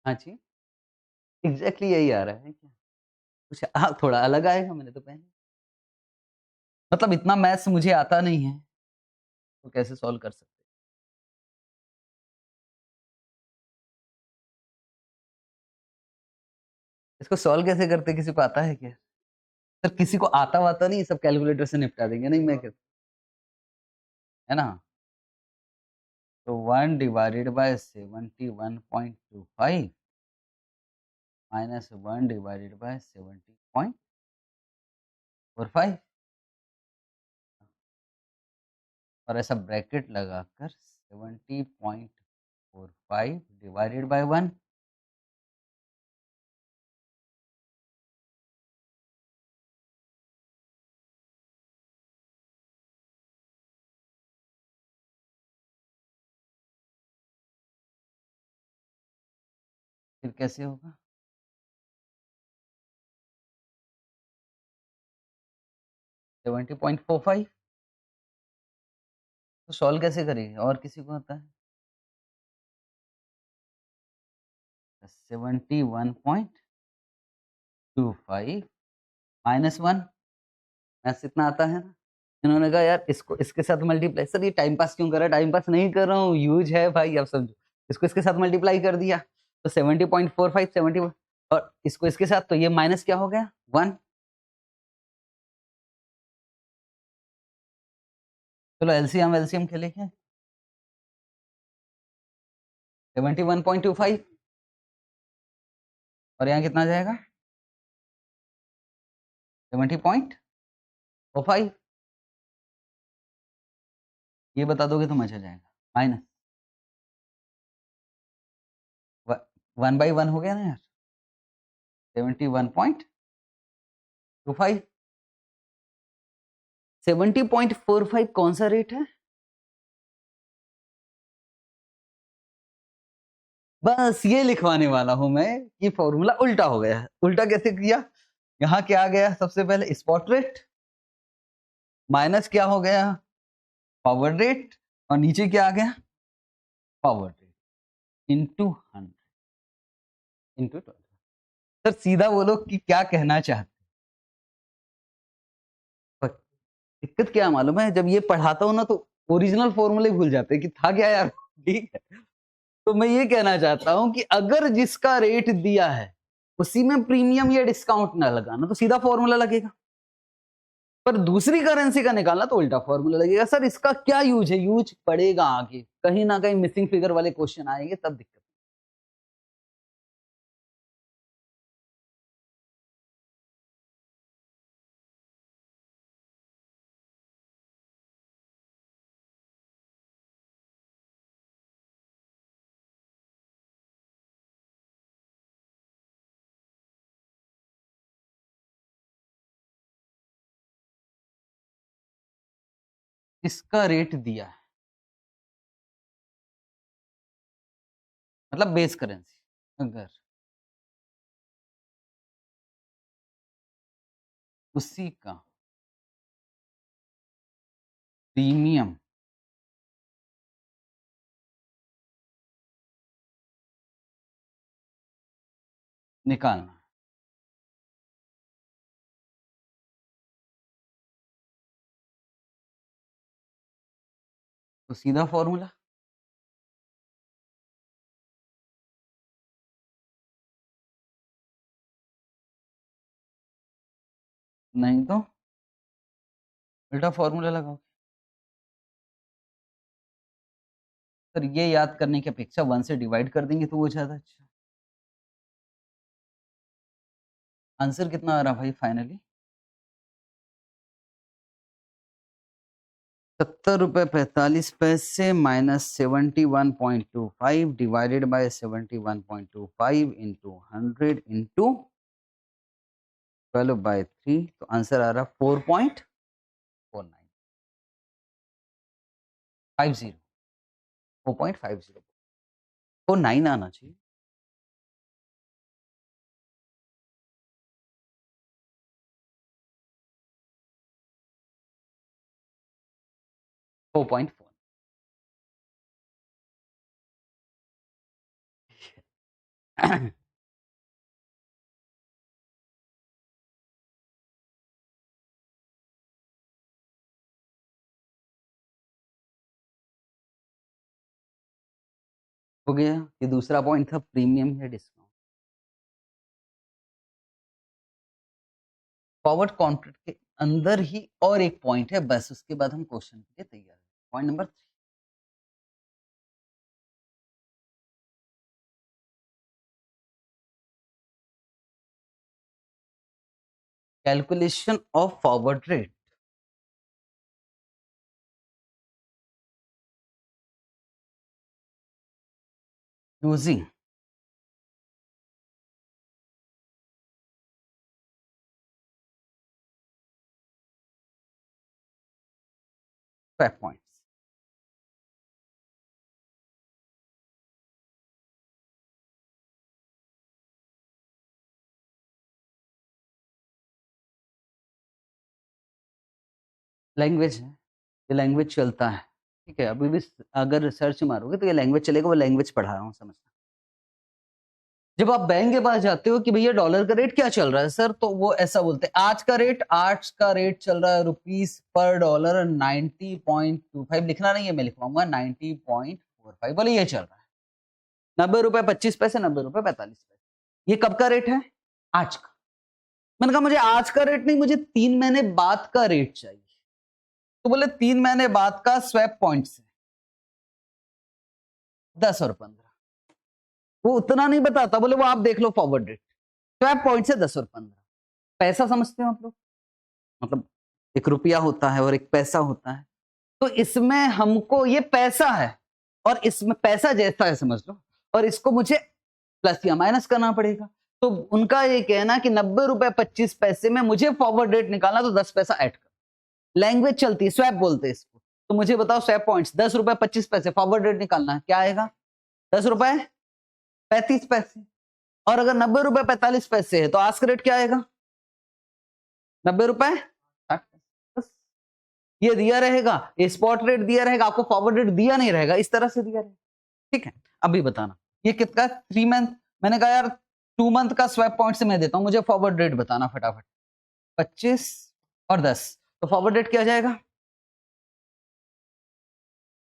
हाँ जी, एग्जैक्टली यही आ रहा है क्या? कुछ थोड़ा अलग आएगा, मैंने तो पहले, मतलब इतना मैथ्स मुझे आता नहीं है, तो कैसे सॉल्व कर सकते? इसको सॉल्व कैसे करते, किसी को आता है क्या? सर किसी को आता वाता नहीं, सब कैलकुलेटर से निपटा देंगे। नहीं मैं कहता, है ना? तो 1 divided by 71.25 minus 1 divided by 70.45, और ऐसा ब्रैकेट लगाकर 70.45 डिवाइडेड बाय 1। फिर कैसे होगा? 70.45। तो सॉल्व कैसे करेंगे, और किसी को आता है? 71.25 माइनस 1, मैथ्स इतना आता है ना? इन्होंने कहा यार इसको इसके साथ मल्टीप्लाई, सर ये टाइम पास क्यों कर रहा है? टाइम पास नहीं कर रहा हूँ, यूज है भाई, अब समझो। इसको इसके साथ मल्टीप्लाई कर दिया तो 70.45 70, और इसको इसके साथ, तो ये माइनस क्या हो गया? 1। चलो एलसीएम एलसीएम खेले क्या? 71.25, और यहाँ कितना जाएगा? 70.45। ये बता दोगे तो मजा जाएगा। माइनस 1/1 हो गया ना यार, 71.25। 70.45 कौन सा रेट है? बस ये लिखवाने वाला हूं मैं कि फॉर्मूला उल्टा हो गया है। उल्टा कैसे किया? यहाँ क्या आ गया? सबसे पहले स्पॉट रेट, माइनस क्या हो गया? फॉरवर्ड रेट, और नीचे क्या आ गया? Forward rate into 100 into 12। Sir सीधा बोलो कि क्या कहना चाहते? दिक्कत क्या मालूम है, जब ये पढ़ाता हूँ ना तो ओरिजिनल फॉर्मूले भूल जाते हैं कि था क्या यार। ठीक है, तो मैं ये कहना चाहता हूँ कि अगर जिसका रेट दिया है उसी में प्रीमियम या डिस्काउंट ना लगाना तो सीधा फॉर्मूला लगेगा, पर दूसरी करेंसी का निकालना तो उल्टा फॉर्मूला लगेगा। सर इसका क्या यूज है? यूज पड़ेगा आगे, कहीं ना कहीं मिसिंग फिगर वाले क्वेश्चन आएंगे तब दिक्कत। इसका रेट दिया है मतलब बेस करेंसी, अगर उसी का प्रीमियम निकालना तो सीधा फॉर्मूला। नहीं तो उल्टा फॉर्मूला लगाओ। सर ये याद करने की अपेक्षा 1 से डिवाइड कर देंगे तो वो ज्यादा अच्छा। आंसर कितना आ रहा भाई फाइनली? 70 रुपए 45 पैसे minus 71.25 divided by 71.25 into 100 into 12/3, तो आंसर आ रहा 4.4950 4.50 49 आना चाहिए। फोर पॉइंट फोर हो गया। ये दूसरा पॉइंट था प्रीमियम या डिस्काउंट। फॉरवर्ड कॉन्ट्रैक्ट के अंदर ही और एक पॉइंट है, बस उसके बाद हम क्वेश्चन के लिए तैयार हैं। Point number 3, calculation of forward rate using swap points. Language है, ये लैंग्वेज चलता है। ठीक है, अभी भी अगर सर्च मारोगे तो ये लैंग्वेज चलेगा, वो लैंग्वेज पढ़ा रहा हूँ, समझना। जब आप बैंक के पास जाते हो कि भैया डॉलर का रेट क्या चल रहा है सर, तो वो ऐसा बोलते हैं आज का रेट चल रहा है रुपीस पर डॉलर 90.25। लिखना नहीं है, मैं लिखवाऊंगा 90.45, बोले ये चल रहा है 90 रुपए 25 पैसे 90 रुपए 45 पैसे। ये कब का रेट है? आज का। मैंने कहा मुझे आज का रेट नहीं, मुझे 3 महीने बाद का रेट चाहिए। तो बोले 3 महीने बाद का स्वैप पॉइंट से 10 और 15। वो उतना नहीं बताता, बोले वो आप देख लो फॉरवर्ड रेट, स्वैप पॉइंट से 10 और 15। पैसा समझते हो आप लोग? मतलब एक रुपया होता है और एक पैसा होता है, तो इसमें हमको ये पैसा है और इसमें पैसा जैसा है समझ लो, और इसको मुझे प्लस या माइनस करना पड़ेगा। तो उनका ये कहना कि 90 रुपए 25 पैसे में मुझे फॉरवर्ड रेट निकालना, तो 10 पैसा ऐड कर। लैंग्वेज चलती है, स्वैप बोलते हैं इसको। तो मुझे बताओ स्वैप पॉइंट्स 10 रुपए 25 पैसे, फॉरवर्ड रेट निकालना है, क्या आएगा? 10 रुपए 35 पैसे। और अगर 90 रुपए 45 पैसे है तो आस्क रेट क्या आएगा? 90 रुपए 60 पैसे। बस ये दिया रहेगा, ये स्पॉट रेट दिया रहेगा, आपको फॉरवर्ड रेट दिया नहीं रहेगा, इस तरह से दिया रहेगा। ठीक है, अभी बताना ये कितना 3 मंथ। मैंने कहा यार 2 मंथ का स्वैप पॉइंट से मैं देता हूं, मुझे फॉरवर्ड रेट बताना फटाफट। 25 और 10, तो फॉरवर्ड रेट क्या जाएगा,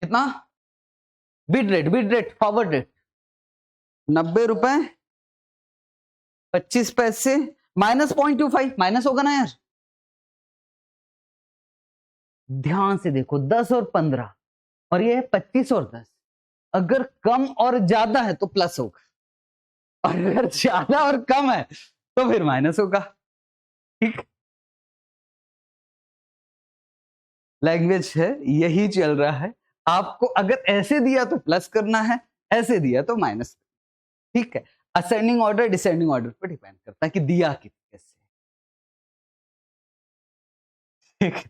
कितना, बिड रेट फॉरवर्ड रेट 90 रुपए 25 पैसे माइनस 0.25, माइनस होगा ना यार, ध्यान से देखो 10 और 15 और ये है 25 और 10, अगर कम और ज्यादा है तो प्लस होगा और अगर ज्यादा और कम है तो फिर माइनस होगा। ठीक, लैंग्वेज है यही चल रहा है, आपको अगर ऐसे दिया तो प्लस करना है, ऐसे दिया तो माइनस। ठीक है, असेंडिंग ऑर्डर डिसेंडिंग ऑर्डर पर डिपेंड करता है कि दिया कैसे। ठीक है,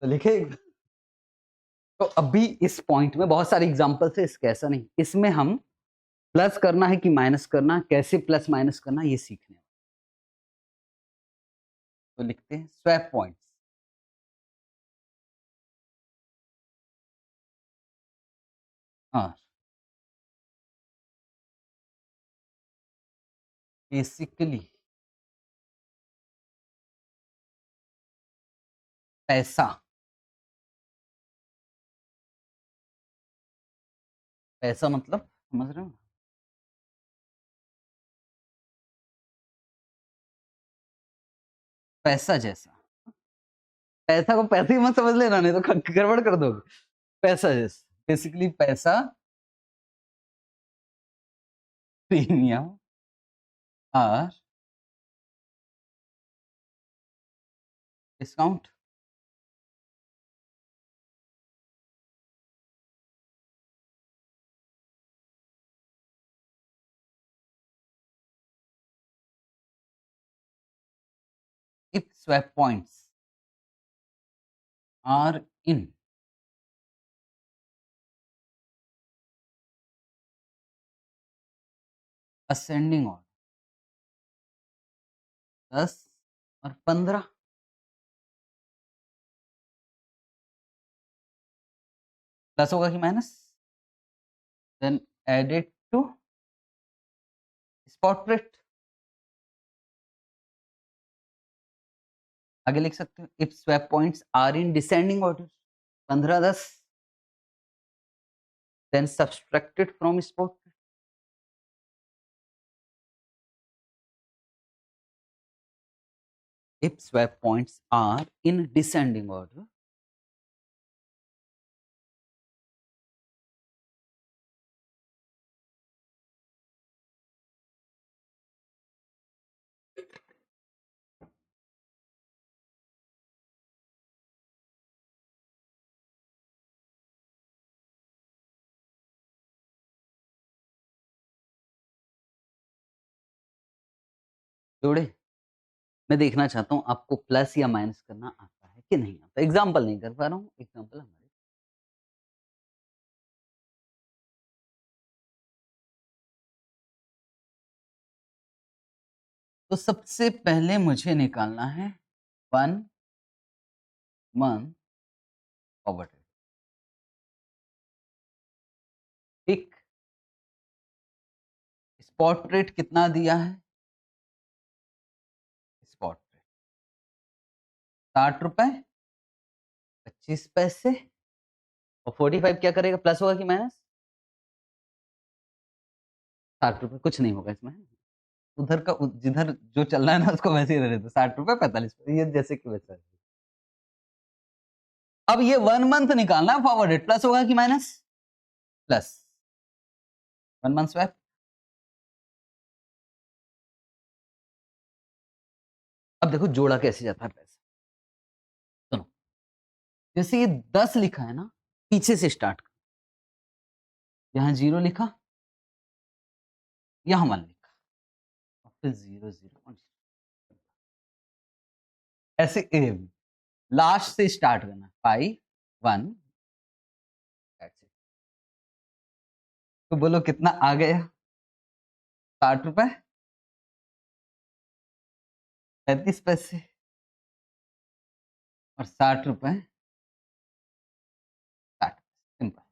तो लिखे, तो अभी इस पॉइंट में बहुत सारे एग्जांपल्स है, इसके ऐसा नहीं, इसमें हम प्लस करना है कि माइनस करना, कैसे प्लस माइनस करना ये सीखने। तो लिखते हैं स्वैप पॉइंट्स, हाँ बेसिकली पैसा, पैसा मतलब समझ रहे हो, पैसा जैसा, पैसा को पैसे ही मत समझ लेना नहीं तो गड़बड़ कर दोगे, पैसा जैसा बेसिकली पैसा, प्रीमियम और discount. If swap points are in ascending order 10 और 15, प्लस होगा कि minus, then added to spot rate. आगे लिख सकते हो if swap points are in descending order 15 10, then subtracted from spot. If swap points are in descending order, जोड़े, मैं देखना चाहता हूं आपको प्लस या माइनस करना आता है कि नहीं आता। एग्जाम्पल नहीं कर पा रहा हूं, एग्जाम्पल हमारे, तो सबसे पहले मुझे निकालना है 1 मंथ फॉरवर्ड रेट। ठीक, स्पॉट रेट कितना दिया है, स्पॉट रेट 60 रुपए 25 पैसे और 45 क्या करेगा, प्लस होगा कि माइनस, 60 रुपए, कुछ नहीं होगा इसमें, उधर का जिधर जो चल रहा है ना उसको वैसे ही रहने दो, 60 रुपए 45 पैसे, ये जैसे कि वैसा है। अब ये 1 मंथ निकालना है फॉरवर्ड रेट, प्लस होगा कि माइनस, प्लस 1 मंथ स्वैप। अब देखो जोड़ा कैसे जाता है पैसा, सुनो, जैसे ये 10 लिखा है ना, पीछे से स्टार्ट कर, यहां 0 लिखा, यहां 1 लिखा और फिर 0 0 ऐसे लास्ट से स्टार्ट करना, 5 1, तो बोलो कितना आ गया, 60 रुपए 35 पैसे और 60 रुपए 60, simple.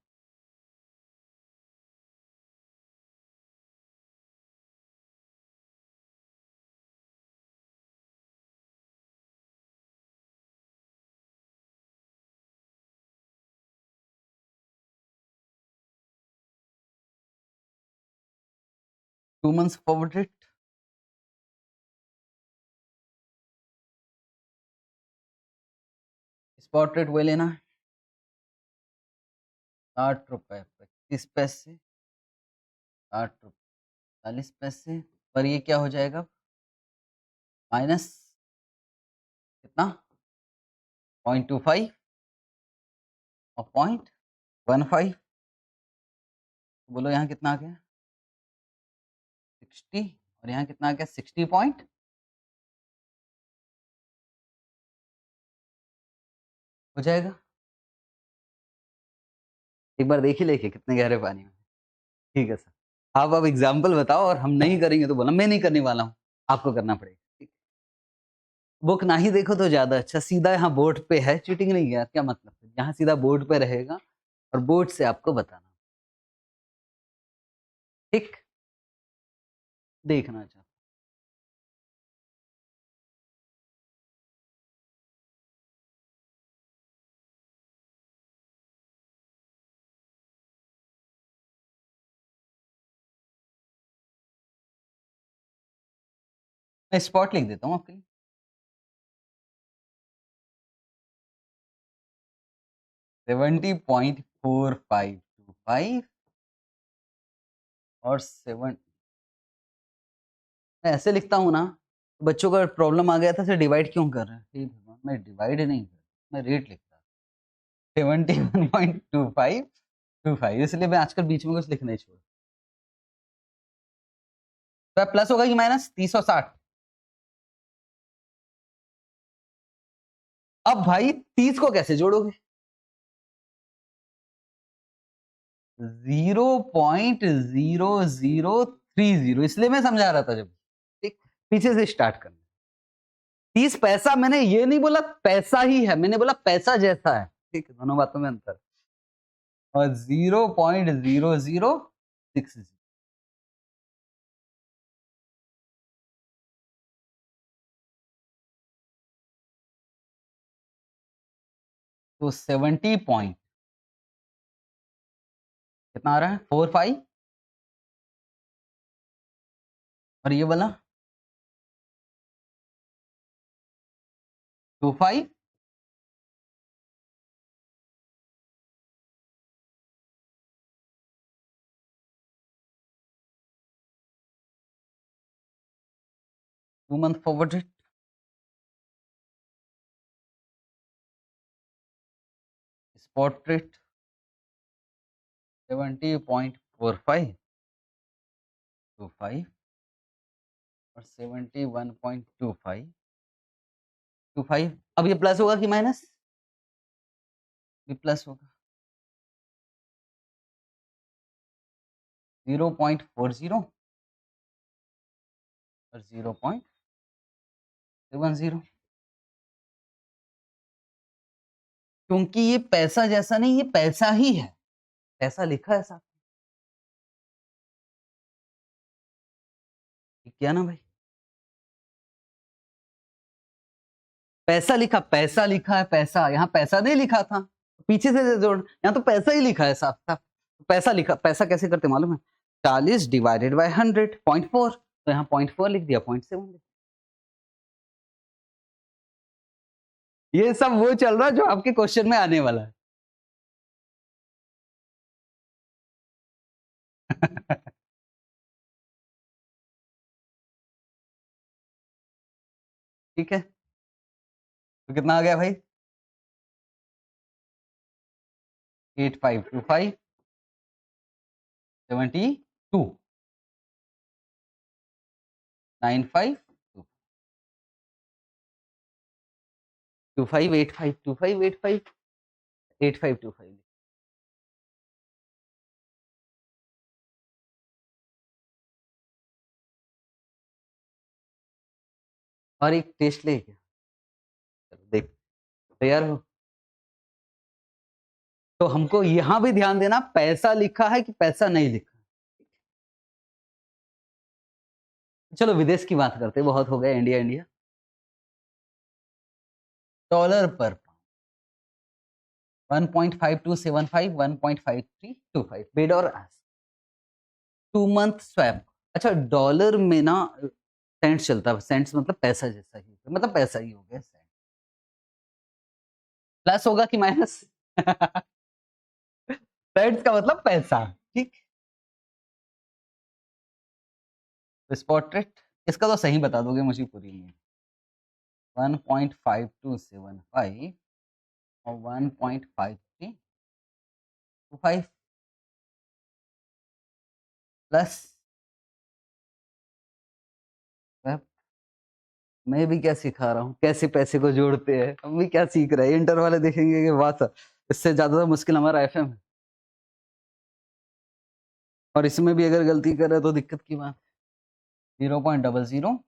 2 months forward rate, spot rate वो लेना है 60 रुपए 25 पैसे, 60 रुपए 40 पैसे, पर ये क्या हो जाएगा माइनस कितना 0.25 और 0.15, बोलो यहाँ कितना आ गया 60 और यहाँ कितना आ गया 60 पॉइंट, हो जाएगा। एक बार देख ही लेके कितने गहरे पानी में। ठीक है सर, आप अब एग्जाम्पल बताओ, और हम नहीं करेंगे तो बोला मैं नहीं करने वाला हूँ, आपको करना पड़ेगा। बुक ना ही देखो तो ज्यादा अच्छा, सीधा यहाँ बोर्ड पे है, चीटिंग नहीं है, क्या मतलब है, यहाँ सीधा बोर्ड पे रहेगा और बोर्ड से आपको बताना, ठीक, देखना चाहता। मैं स्पॉट लिख देता हूँ आपके लिए, $70.4525 और 7, मैं ऐसे लिखता हूँ ना, बच्चों का प्रॉब्लम आ गया था, डिवाइड क्यों कर रहे हैं, ठीक है मैं डिवाइड नहीं कर, मैं रेट लिखता 71.2525, इसलिए मैं आजकल बीच में कुछ लिखना ही छोड़। तो प्लस होगा कि माइनस 30 और 60, अब भाई 30 को कैसे जोड़ोगे, 0.0030, इसलिए मैं समझा रहा था जब, ठीक, पीछे से स्टार्ट करना। 30 पैसा, मैंने ये नहीं बोला पैसा ही है, मैंने बोला पैसा जैसा है, ठीक है, दोनों बातों में अंतर। और 0.0060, तो 70 पॉइंट कितना आ रहा है 45, और ये वाला 25, two month forward rate, spot rate 70.4525 और 71.2525, अब ये प्लस होगा कि माइनस, ये प्लस होगा 0.40 और 0.70, क्योंकि ये पैसा जैसा नहीं, ये पैसा ही है, पैसा लिखा है साथ, क्या ना भाई, पैसा लिखा, पैसा लिखा है, पैसा, यहाँ पैसा नहीं लिखा था, पीछे से जोड़, यहाँ तो पैसा ही लिखा है साफ साफ, पैसा लिखा, पैसा कैसे करते मालूम है, 40 डिवाइडेड बाय 100 0.4, तो यहाँ 0.4 लिख दिया, 0.7 ये सब वो चल रहा है जो आपके क्वेश्चन में आने वाला है। ठीक है, तो कितना आ गया भाई 8525 72 95 2585 2585 8525, और एक टेस्ट ले क्या, चलो देख, तैयार हो, तो हमको यहां भी ध्यान देना, पैसा लिखा है कि पैसा नहीं लिखा। चलो विदेश की बात करते, बहुत हो गया इंडिया इंडिया। डॉलर पर 1.5275 1.5325 बिड और आस्क, 2 मंथ स्वैप अच्छा डॉलर में ना सेंट्स चलता है, सेंट्स मतलब पैसा जैसा ही, मतलब पैसा ही हो गया सेंट। प्लस होगा कि माइनस? सेंट्स का मतलब पैसा, ठीक। स्पॉट रेट इसका तो सही बता दोगे मुझे पूरी में, 1.5275 और 1.5325 प्लस, मैं भी क्या सिखा रहा हूँ, कैसे पैसे को जोड़ते हैं, हम भी क्या सीख रहे हैं, इंटर वाले देखेंगे कि वाह सर इससे ज्यादा मुश्किल हमारा एफएम है, और इसमें भी अगर गलती करे तो दिक्कत की बात। 0.00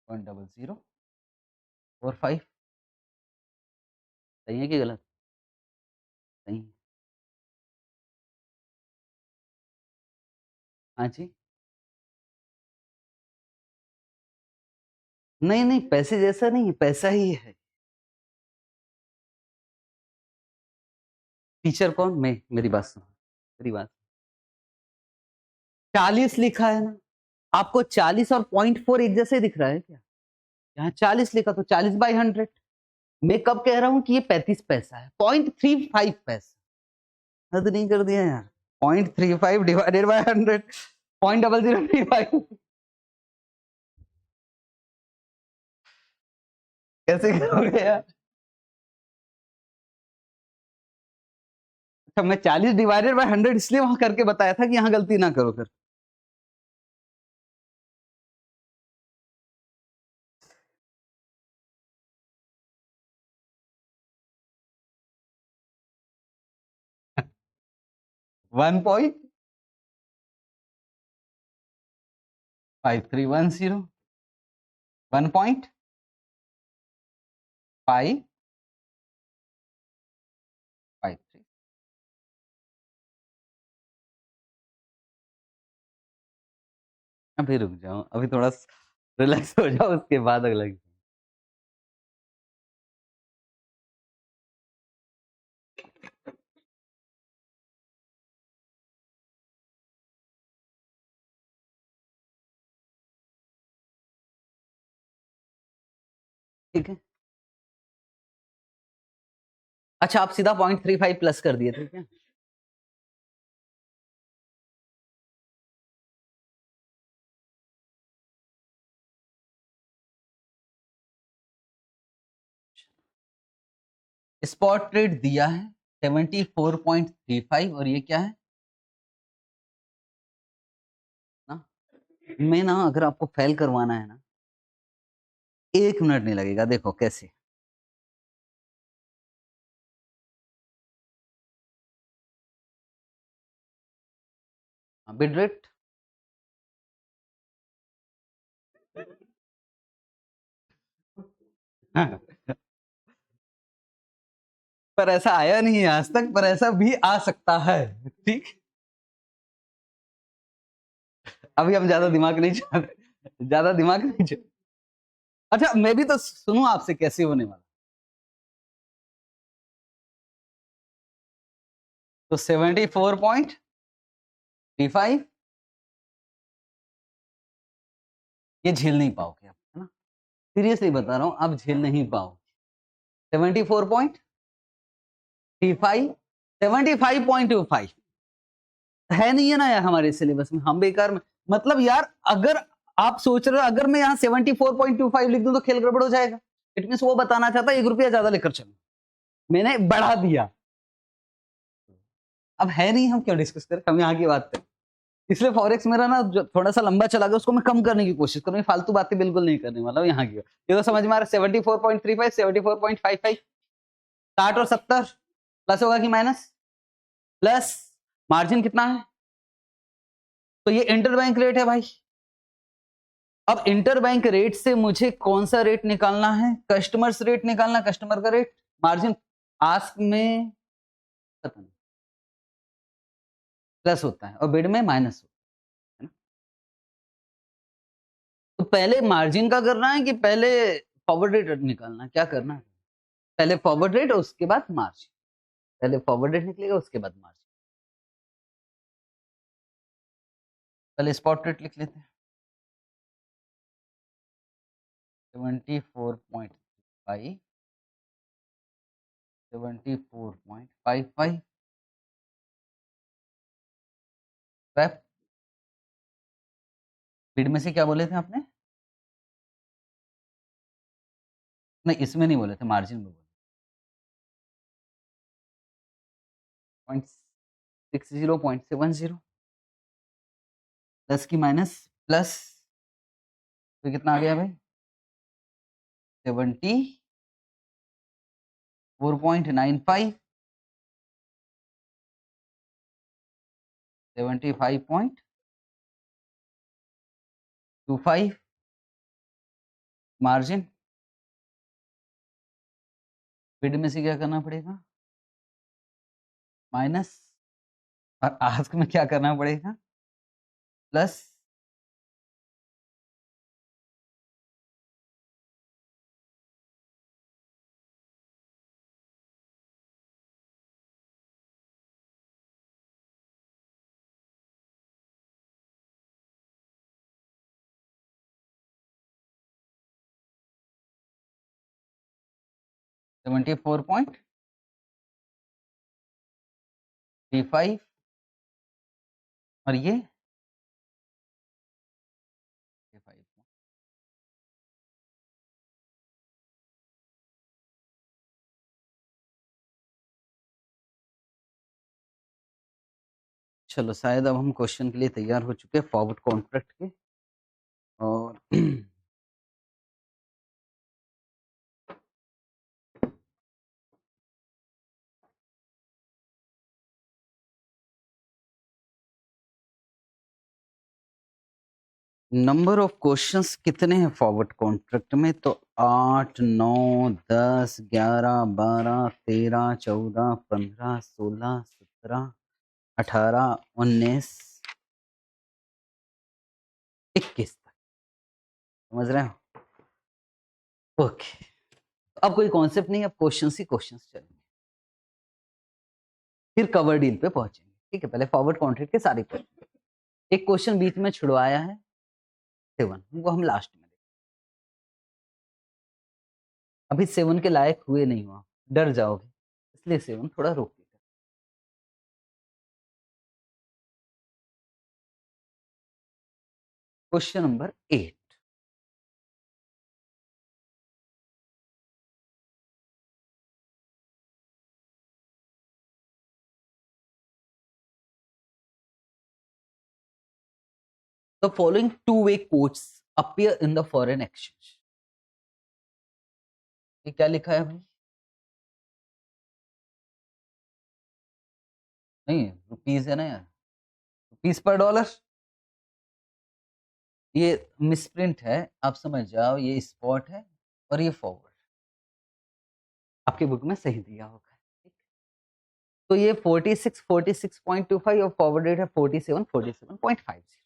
0.0045 सही है कि गलत? सही है। हाँ जी, नहीं नहीं पैसे जैसा नहीं है, पैसा ही है। टीचर कौन? मैं, मेरी बात सुनो, मेरी बात। 40 लिखा है ना, आपको 40 और 0.4 एक जैसे दिख रहा है क्या? यहाँ 40 लिखा तो 40/100। मैं कब कह रहा हूं कि ये 35 पैसा है, 0.35 पैसा, हद नहीं कर दिया यार। 0.35 डिवाइडेड बाय 100, 0.0035 कैसे करोगे यार? अच्छा मैं 40 डिवाइडेड बाय 100 इसलिए वहां करके बताया था कि यहाँ गलती ना करो फिर। One point 5310, 1.553। अभी रुक जाओ, अभी थोड़ा रिलैक्स हो जाओ, उसके बाद अगला। ठीक है, अच्छा आप सीधा 0.35 प्लस कर दिए थे क्या? स्पॉट रेट दिया है 74.35 और ये क्या है ना, मैं ना अगर आपको फेल करवाना है ना 1 मिनट नहीं लगेगा, देखो कैसे। बिड रेट पर ऐसा आया नहीं है आज तक, पर ऐसा भी आ सकता है, ठीक। अभी हम ज्यादा दिमाग नहीं चाहते, ज्यादा दिमाग नहीं चाहते। अच्छा मैं भी तो सुनूं आपसे कैसे होने वाला। तो 74.35 ये झेल नहीं पाओगे आप, है ना, सीरियसली बता रहा हूं आप झेल नहीं पाओगे। 74.35, 75.25 है नहीं है ना यार हमारे सिलेबस में, हम बेकार में, मतलब यार अगर आप सोच रहे हो अगर मैं यहाँ 74.25 लिख दूं तो खेल गड़बड़ हो जाएगा। इट मींस वो बताना चाहता है 1 रुपया ज्यादा लेकर चलो, मैंने बढ़ा दिया। अब है नहीं, हम क्यों डिस्कस करें, हम यहाँ की बात करें। इसलिए फॉरेक्स मेरा ना जो थोड़ा सा लंबा चला गया उसको मैं कम करने की कोशिश करूँ, फालतू बातें बिल्कुल नहीं करने वाला हूँ यहाँ की। ये तो समझ में आ रहा है 74.35, 74.55, 60 और 70 प्लस होगा कि माइनस? प्लस मार्जिन कितना है, तो ये इंटर बैंक रेट है भाई। अब इंटर बैंक रेट से मुझे कौन सा रेट निकालना है, कस्टमर्स रेट निकालना, कस्टमर का रेट, मार्जिन आस्क में पता नहीं प्लस होता है और बिड में माइनस होता है ना। तो पहले मार्जिन का करना है कि पहले फॉरवर्ड रेट निकालना है, क्या करना है? पहले फॉरवर्ड रेट और उसके बाद मार्जिन, पहले फॉरवर्ड रेट निकलेगा उसके बाद मार्जिन। पहले स्पॉट रेट लिख लेते हैं 74.5 74.55 स्वैप। बिड में से क्या बोले थे आपने? नहीं, इसमें नहीं बोले थे, मार्जिन में बोले 0.60 प्लस की माइनस प्लस, तो कितना आ गया भाई 74.95 75.25 मार्जिन। बिड में से क्या करना पड़ेगा माइनस, और आस्क में क्या करना पड़ेगा प्लस। सेवेंटी 4.35 और ये 35। चलो शायद अब हम क्वेश्चन के लिए तैयार हो चुके हैं फॉरवर्ड कॉन्ट्रैक्ट के। और नंबर ऑफ क्वेश्चंस कितने हैं फॉरवर्ड कॉन्ट्रैक्ट में? तो 8 9 10 11 12 13 14 15 16 17 18 19 21 तक। समझ रहे हो? ओके, अब कोई कॉन्सेप्ट नहीं, अब क्वेश्चंस ही क्वेश्चंस चलेंगे, फिर कवर डील पे पहुंचेंगे। ठीक है, पहले फॉरवर्ड कॉन्ट्रैक्ट के सारे क्वेश्चन। एक क्वेश्चन बीच में छुड़वाया है 7, वो हम लास्ट में देखेंगे। अभी 7 के लायक हुए नहीं हो, डर जाओगे, इसलिए 7 थोड़ा रोक देते। Question number 8, the following two-way quotes appear in the foreign exchange। ये क्या लिखा है भाई? नहीं, रुपीस है ना यार, रुपीस पर डॉलर। ये मिसप्रिंट है, आप समझ जाओ, ये स्पॉट है और ये फॉरवर्ड। आपकी बुक में सही दिया होगा। तो ये 46 46.25 और फॉरवर्ड रेट है 47 47.50।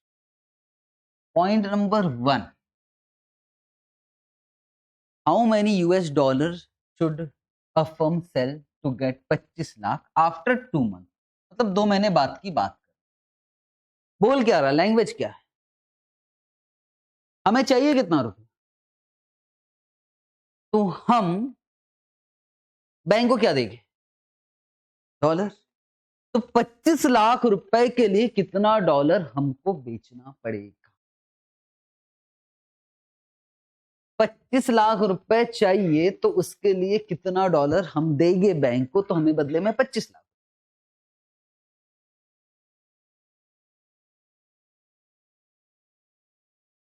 Point number 1, how many US dollar should a firm sell to get 25 lakh after 2 month. मतलब 2 महीने बाद की बात कर। बोल क्या रहा, लैंग्वेज क्या है? हमें चाहिए कितना रुपए? तो हम बैंक को क्या देंगे? डॉलर। तो 25 लाख रुपए के लिए कितना डॉलर हमको बेचना पड़ेगा? 25 लाख रुपए चाहिए, तो उसके लिए कितना डॉलर हम देंगे बैंक को? तो हमें बदले में 25 लाख।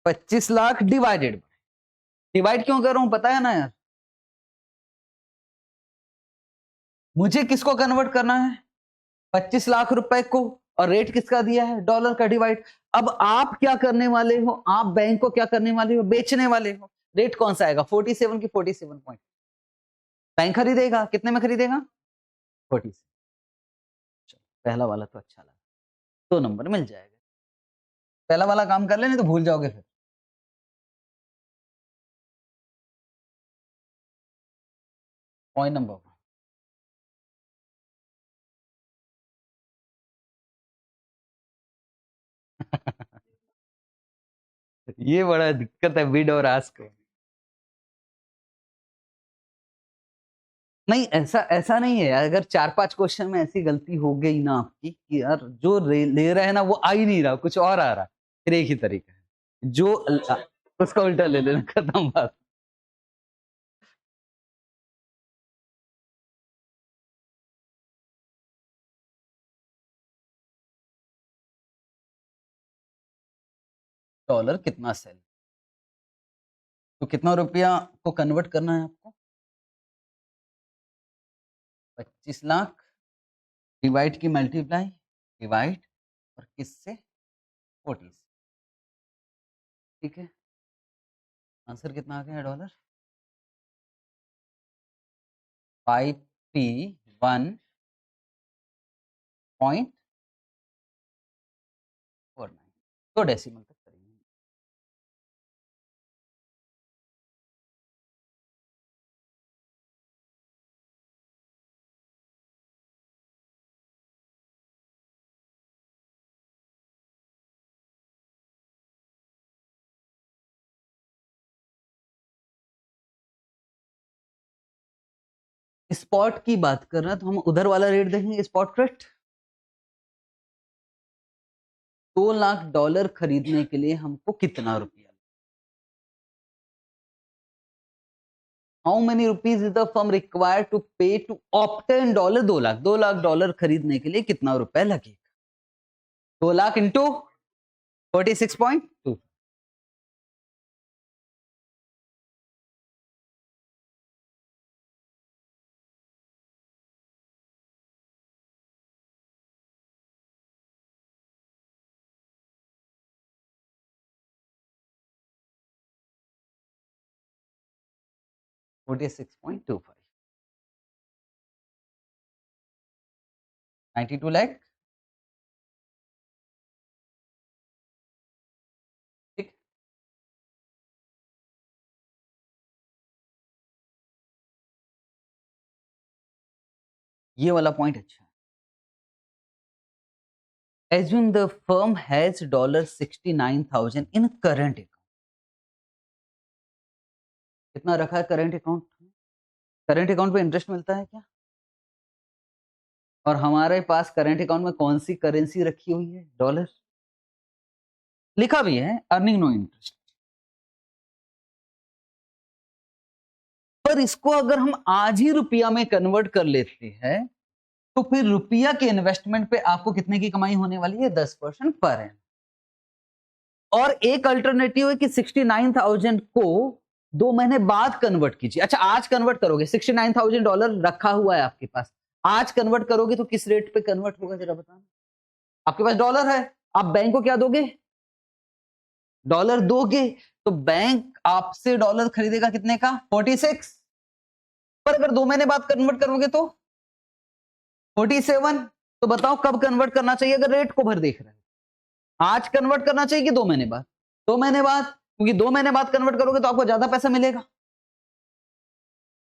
25 लाख डिवाइडेड, डिवाइड क्यों कर रहा हूं पता है ना यार? मुझे किसको कन्वर्ट करना है? 25 लाख रुपए को, और रेट किसका दिया है? डॉलर का। डिवाइड। अब आप क्या करने वाले हो? आप बैंक को क्या करने वाले हो? बेचने वाले हो। रेट कौन सा आएगा? 47 की 47 पॉइंट। बैंक खरीदेगा, कितने में खरीदेगा? 47। पहला वाला तो अच्छा लगा, 2 नंबर मिल जाएगा। पहला वाला काम कर ले, नहीं तो भूल जाओगे फिर। पॉइंट नंबर 1, ये बड़ा दिक्कत है बिड और आस्क। नहीं, ऐसा ऐसा नहीं है। अगर 4-5 क्वेश्चन में ऐसी गलती हो गई ना आपकी कि यार जो ले रहा है ना वो आ ही नहीं रहा, कुछ और आ रहा, फिर एक ही तरीका है, जो उसका उल्टा ले लेना, खत्म बात। डॉलर कितना सेल, तो कितना रुपया को कन्वर्ट करना है आपको? 25 लाख डिवाइड की मल्टीप्लाई, डिवाइड और किससे? 40 से। ठीक है, आंसर कितना आ गया डॉलर? 5P1.49, तो डेसिमल तक करेंगे। स्पॉट की बात कर रहे हैं तो हम उधर वाला रेट देखेंगे, स्पॉट रेट। 2 लाख डॉलर खरीदने के लिए हमको कितना रुपया? How many rupees is the firm required to pay to obtain dollar? 2 lakh, 2 lakh dollar खरीदने के लिए कितना रुपया लगेगा? 2 लाख इंटू 46.2। 46.25, 92 लाख। ठीक, ये वाला पॉइंट अच्छा है। Assume the firm has $69,000 in current account. कितना रखा है करंट अकाउंट? करंट अकाउंट पे इंटरेस्ट मिलता है क्या? और हमारे पास करंट अकाउंट में कौन सी करेंसी रखी हुई है? डॉलर। लिखा भी है अर्निंग नो इंटरेस्ट। पर इसको अगर हम आज ही रुपया में कन्वर्ट कर लेते हैं तो फिर रुपया के इन्वेस्टमेंट पे आपको कितने की कमाई होने वाली है? 10% पर एनम। और एक अल्टरनेटिव है कि 69,000 को 2 महीने बाद कन्वर्ट कीजिए। अच्छा, आज कन्वर्ट करोगे, $69,000 रखा हुआ है आपके पास, आज कन्वर्ट करोगे तो किस रेट पे कन्वर्ट होगा जरा बताना। आपके पास डॉलर है, आप बैंक को क्या दोगे? डॉलर दोगे, तो बैंक आपसे डॉलर खरीदेगा कितने का? 46। पर अगर 2 महीने बाद कन्वर्ट करोगे तो 47। तो बताओ कब कन्वर्ट करना चाहिए अगर रेट को भर देख रहे हैं? आज कन्वर्ट करना चाहिए कि 2 महीने बाद? 2 महीने बाद, क्योंकि 2 महीने बाद कन्वर्ट करोगे तो आपको ज्यादा पैसा मिलेगा।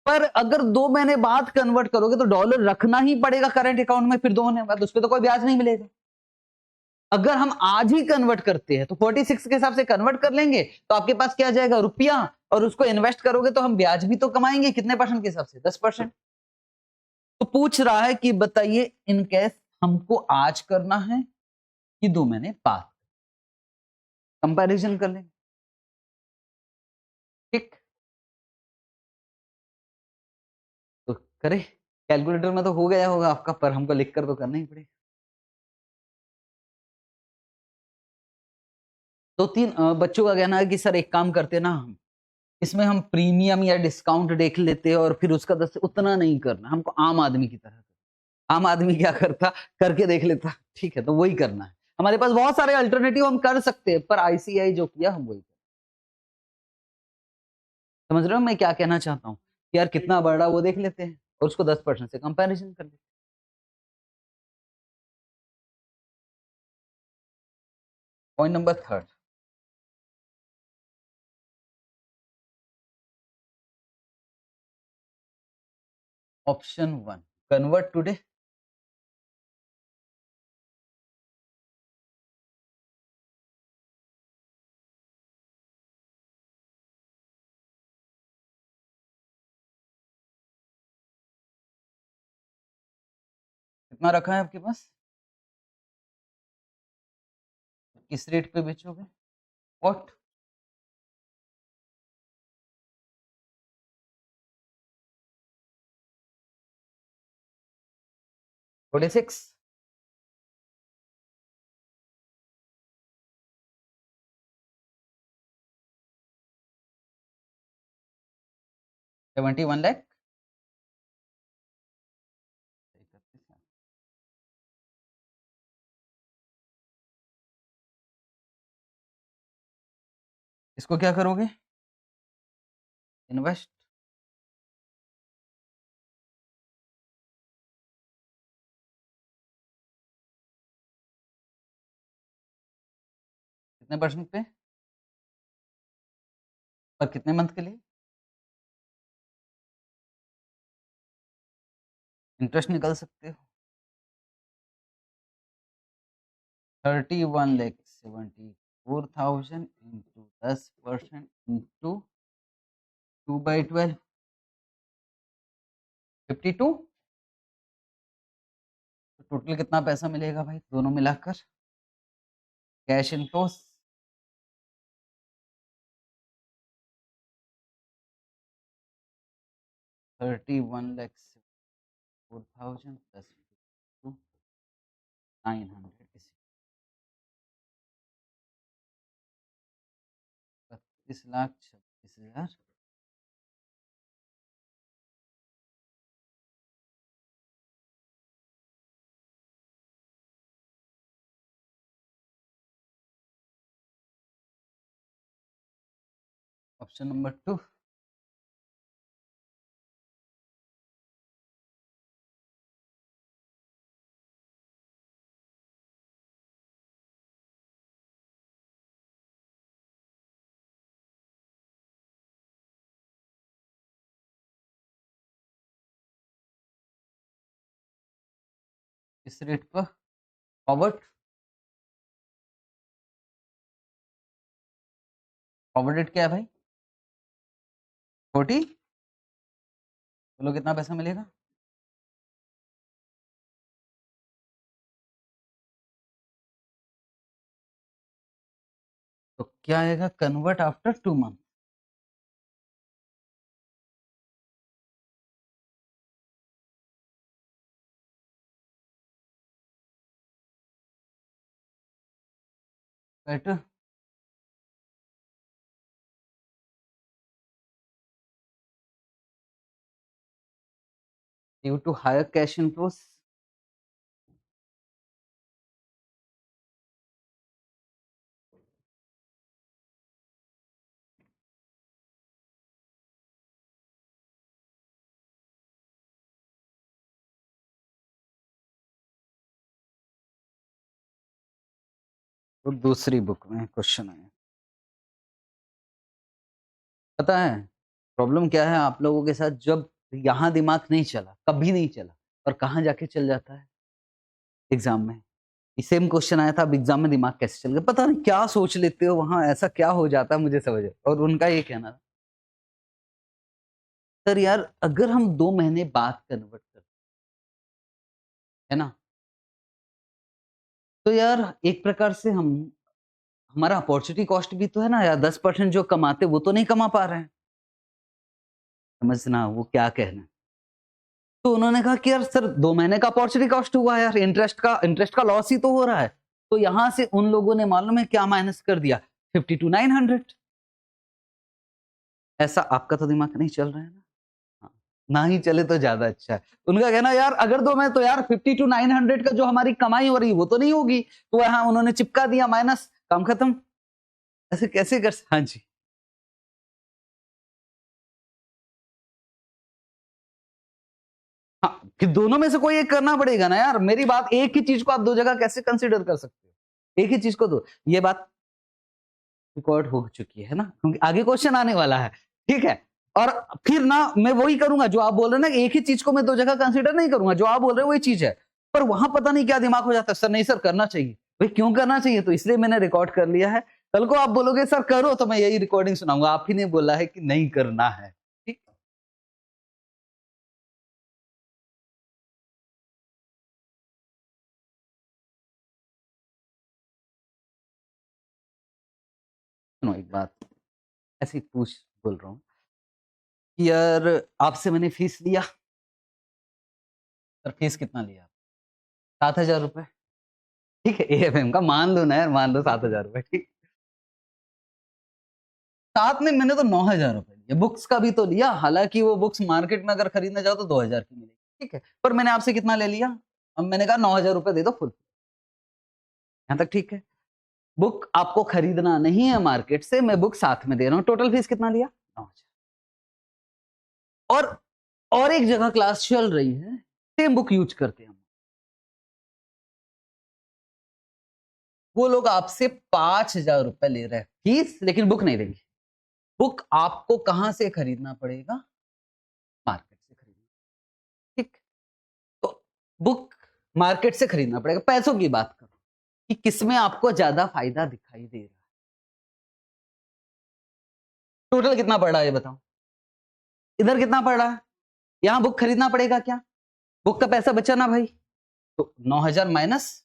पर अगर 2 महीने बाद कन्वर्ट करोगे तो डॉलर रखना ही पड़ेगा करंट अकाउंट में, फिर 2 महीने बाद उस पर तो कोई ब्याज नहीं मिलेगा। अगर हम आज ही कन्वर्ट करते हैं तो 46 के हिसाब से कन्वर्ट कर लेंगे तो आपके पास क्या जाएगा? रुपया। और उसको इन्वेस्ट करोगे तो हम ब्याज भी तो कमाएंगे, कितने परसेंट के हिसाब से? 10%। तो पूछ रहा है कि बताइए इन केस हमको आज करना है कि 2 महीने बाद? कंपैरिजन कर लेंगे। ठीक, तो करें। कैलकुलेटर में तो हो गया होगा आपका, पर हमको लिखकर तो करना ही पड़ेगा। 2-3 बच्चों का कहना है कि सर एक काम करते ना, हम इसमें हम प्रीमियम या डिस्काउंट देख लेते और फिर उसका 10 उतना नहीं करना, हमको आम आदमी की तरह। आम आदमी क्या करता, करके देख लेता। ठीक है, तो वही करना है। हमारे पास बहुत सारे अल्टरनेटिव हम कर सकते हैं, पर आईसीआई जो किया हम वही। समझ रहे हो मैं क्या कहना चाहता हूँ? कि यार कितना बड़ा वो देख लेते हैं और उसको 10% से कंपैरिजन कर लेते हैं। Point number 3, option 1, convert today. कितना रखा है आपके पास? किस रेट पे बेचोगे? व्हाट? $46? $71 लाख? इसको क्या करोगे? इन्वेस्ट? कितने परसेंट पे और कितने मंथ के लिए? इंटरेस्ट निकाल सकते हो। 31,74,000 इंटू 10% इंटू 2/12, 52। तो टोटल कितना पैसा मिलेगा भाई दोनों मिलाकर? Cash inflows? $31,04,000 plus 900, 32,26,000। Option number 2। इस रेट पर फॉरवर्ड? फॉरवर्ड रेट क्या है भाई? 40? बोलो कितना पैसा मिलेगा? तो क्या आएगा? Convert after 2 month. Better. Due to higher cash inflows. तो दूसरी बुक में क्वेश्चन आया। पता है प्रॉब्लम क्या है आप लोगों के साथ? जब यहाँ दिमाग नहीं चला, कभी नहीं चला, और कहाँ जाके चल जाता है? एग्जाम में। सेम क्वेश्चन आया था, अब एग्जाम में दिमाग कैसे चल गया पता नहीं, क्या सोच लेते हो वहां, ऐसा क्या हो जाता है मुझे समझ। और उनका ये कहना था सर यार अगर हम 2 महीने बाद कन्वर्ट करते है ना, तो यार एक प्रकार से हम, हमारा अपॉर्चुनिटी कॉस्ट भी तो है ना यार। 10% जो कमाते वो तो नहीं कमा पा रहे हैं। समझना वो क्या कहना है। तो उन्होंने कहा कि यार सर 2 महीने का अपॉर्चुनिटी कॉस्ट हुआ यार, इंटरेस्ट का लॉस ही तो हो रहा है। तो यहां से उन लोगों ने मालूम है क्या माइनस कर दिया? 52,900। ऐसा आपका तो दिमाग नहीं चल रहा है ना? हाँ, ना ही चले तो ज्यादा अच्छा है। उनका कहना यार अगर 2 महीने तो यार 52,900 का जो हमारी कमाई हो रही वो तो नहीं होगी, तो यहाँ उन्होंने चिपका दिया माइनस, काम खत्म। ऐसे कैसे कर? हाँ जी। हाँ, कि दोनों में से कोई एक करना पड़ेगा ना यार। मेरी बात, एक ही चीज को आप 2 जगह कैसे कंसीडर कर सकते हो? एक ही चीज को दो। ये बात रिकॉर्ड हो चुकी है ना, क्योंकि आगे क्वेश्चन आने वाला है। ठीक है। और फिर ना मैं वही करूंगा जो आप बोल रहे हैं ना, एक ही चीज को मैं 2 जगह कंसीडर नहीं करूंगा। जो आप बोल रहे हो वही चीज है, पर वहां पता नहीं क्या दिमाग हो जाता है। सर नहीं सर करना चाहिए। भाई क्यों करना चाहिए? तो इसलिए मैंने रिकॉर्ड कर लिया है। कल को आप बोलोगे सर करो, तो मैं यही रिकॉर्डिंग सुनाऊंगा, आप ही ने बोला है कि नहीं करना है। ठीक। सुनो एक बात, ऐसी पूछ बोल रहा हूँ कि यार आपसे मैंने फीस लिया, सर फीस कितना लिया? 7,000 रुपए। ठीक है, एएफएम का मान लो ना यार, मान लो 7,000 रुपए, ठीक। साथ में मैंने तो 9,000 रुपए लिए, बुक्स का भी तो लिया, हालांकि वो बुक्स मार्केट में अगर खरीदने जाओ तो 2,000 की मिलेगी, ठीक है, पर मैंने आपसे कितना ले लिया? अब मैंने कहा 9,000 रुपए दे दो फुल। यहां तक ठीक है। बुक आपको खरीदना नहीं है मार्केट से, मैं बुक साथ में दे रहा हूं, टोटल फीस कितना लिया? 9,000। और एक जगह क्लास चल रही है, सेम बुक यूज करते हैं हम, वो लोग आपसे 5,000 रुपए ले रहे हैं फीस, लेकिन बुक नहीं देंगे। बुक आपको कहां से खरीदना पड़ेगा? मार्केट से खरीदना, ठीक। तो बुक मार्केट से खरीदना पड़ेगा। पैसों की बात करो कि किसमें आपको ज्यादा फायदा दिखाई दे रहा है। टोटल कितना पड़ रहा है ये बताओ? इधर कितना पड़ रहा है? यहां बुक खरीदना पड़ेगा क्या? बुक का पैसा बचा ना भाई, तो 9,000 माइनस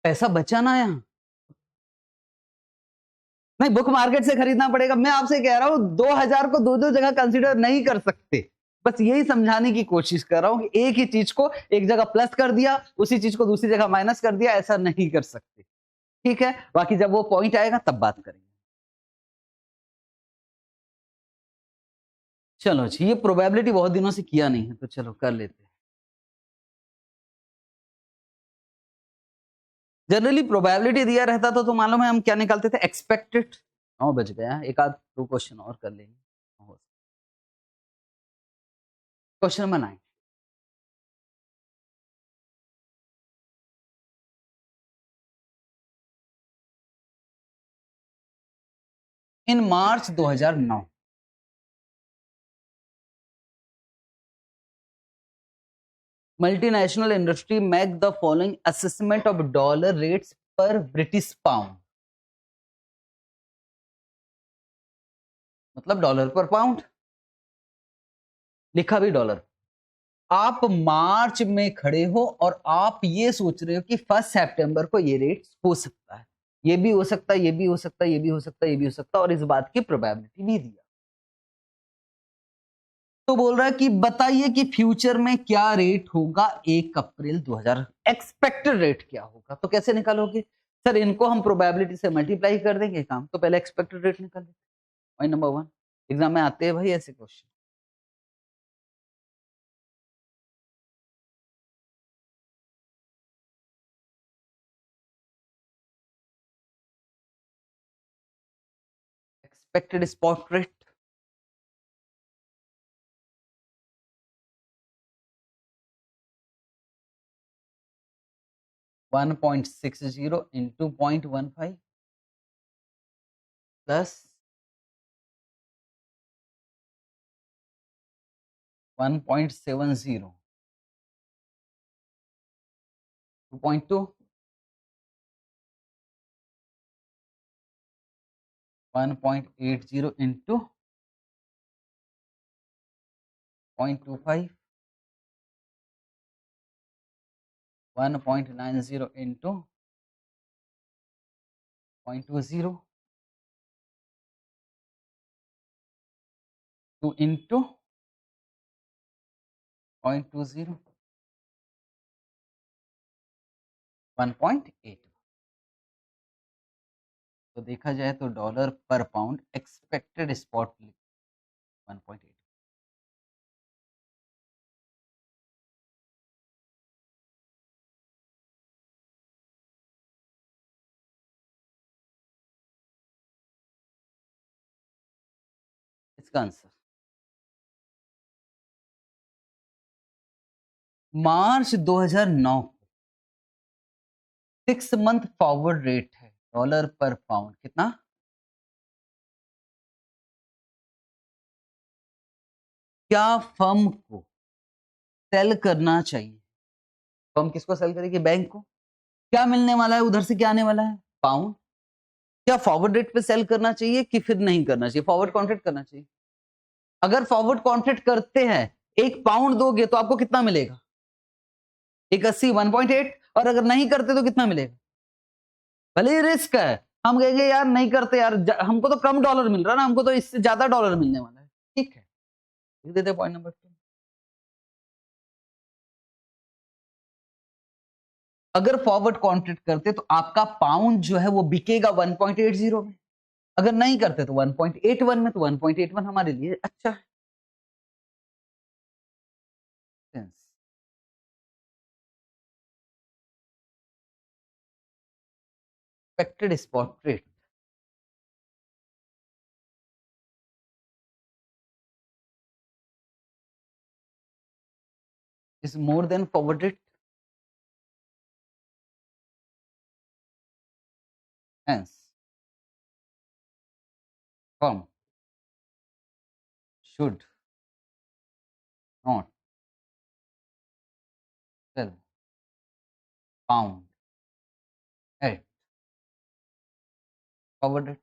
पैसा बचा ना यहां। नहीं, बुक मार्केट से खरीदना पड़ेगा। मैं आपसे कह रहा हूं 2,000 को दो दो जगह कंसीडर नहीं कर सकते, बस यही समझाने की कोशिश कर रहा हूं कि एक ही चीज को एक जगह प्लस कर दिया, उसी चीज को दूसरी जगह माइनस कर दिया, ऐसा नहीं कर सकते, ठीक है। बाकी जब वो पॉइंट आएगा तब बात करेंगे। चलो जी, ये प्रोबेबिलिटी बहुत दिनों से किया नहीं है, तो चलो कर लेते हैं। जनरली प्रोबेबिलिटी दिया रहता तो मालूम है हम क्या निकालते थे? एक्सपेक्टेड। 9 बज गया, एक आध दो क्वेश्चन और कर लेंगे। Question number 9, in March 2009 multinational industry make the following assessment of dollar rates per British pound, मतलब डॉलर पर पाउंड, लिखा भी डॉलर। आप मार्च में खड़े हो और आप ये सोच रहे हो कि 1 सितंबर को ये रेट हो सकता है, ये भी हो सकता है, ये भी हो सकता है, ये भी हो सकता है, ये भी हो सकता है, और इस बात की प्रोबेबिलिटी भी दिया। तो बोल रहा है कि बताइए कि फ्यूचर में क्या रेट होगा 1 अप्रैल 2000, एक्सपेक्टेड रेट क्या होगा। तो कैसे निकालोगे? सर इनको हम प्रोबेबिलिटी से मल्टीप्लाई कर देंगे काम, तो पहले एक्सपेक्टेड रेट निकाल देते। पॉइंट नंबर 1, एग्जाम में आते हैं भाई ऐसे question. Expected spot rate, $1.60 into 0.15 plus 1.70 2.2 1.80 into 0.25 1.90 into 0.20 2 into 0.20 1.8। तो देखा जाए तो डॉलर पर पाउंड एक्सपेक्टेड स्पॉट 1.8। इसका आंसर मार्च 2009 6 मंथ फॉरवर्ड रेट है डॉलर पर पाउंड कितना? क्या फर्म को सेल करना चाहिए? फर्म किसको सेल करेगी? बैंक को। क्या मिलने वाला है उधर से? क्या आने वाला है? पाउंड। क्या फॉरवर्ड रेट पे सेल करना चाहिए कि फिर नहीं करना चाहिए? फॉरवर्ड कॉन्ट्रैक्ट करना चाहिए। अगर फॉरवर्ड कॉन्ट्रैक्ट करते हैं, 1 पाउंड दोगे तो आपको कितना मिलेगा? 180 1.8। और अगर नहीं करते तो कितना मिलेगा? भले ही रिस्क है, हम कहेंगे यार नहीं करते यार, हमको तो कम डॉलर मिल रहा है ना, हमको तो इससे ज्यादा डॉलर मिलने वाला है। ठीक है, लिख देते पॉइंट नंबर 2। अगर फॉरवर्ड कॉन्ट्रैक्ट करते तो आपका पाउंड जो है वो बिकेगा 1.80 में, अगर नहीं करते तो 1.81 में। तो 1.81 हमारे लिए अच्छा है। Expected spot rate is more than forward rate, hence firm should not sell pound at forward rate।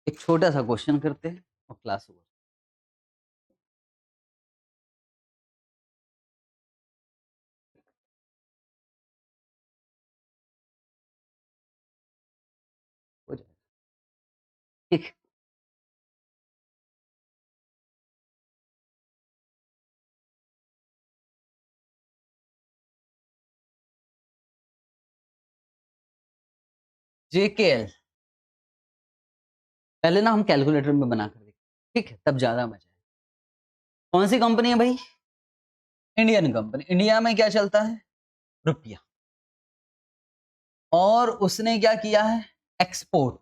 एक छोटा सा क्वेश्चन करते हैं और क्लास ओवर। हो जाएगा ठीक। JKL पहले ना हम कैलकुलेटर में बना कर देखें, ठीक है, तब ज्यादा मजा है। कौन सी कंपनी है भाई? Indian company. इंडिया में क्या चलता है? रुपया। और उसने क्या किया है? एक्सपोर्ट।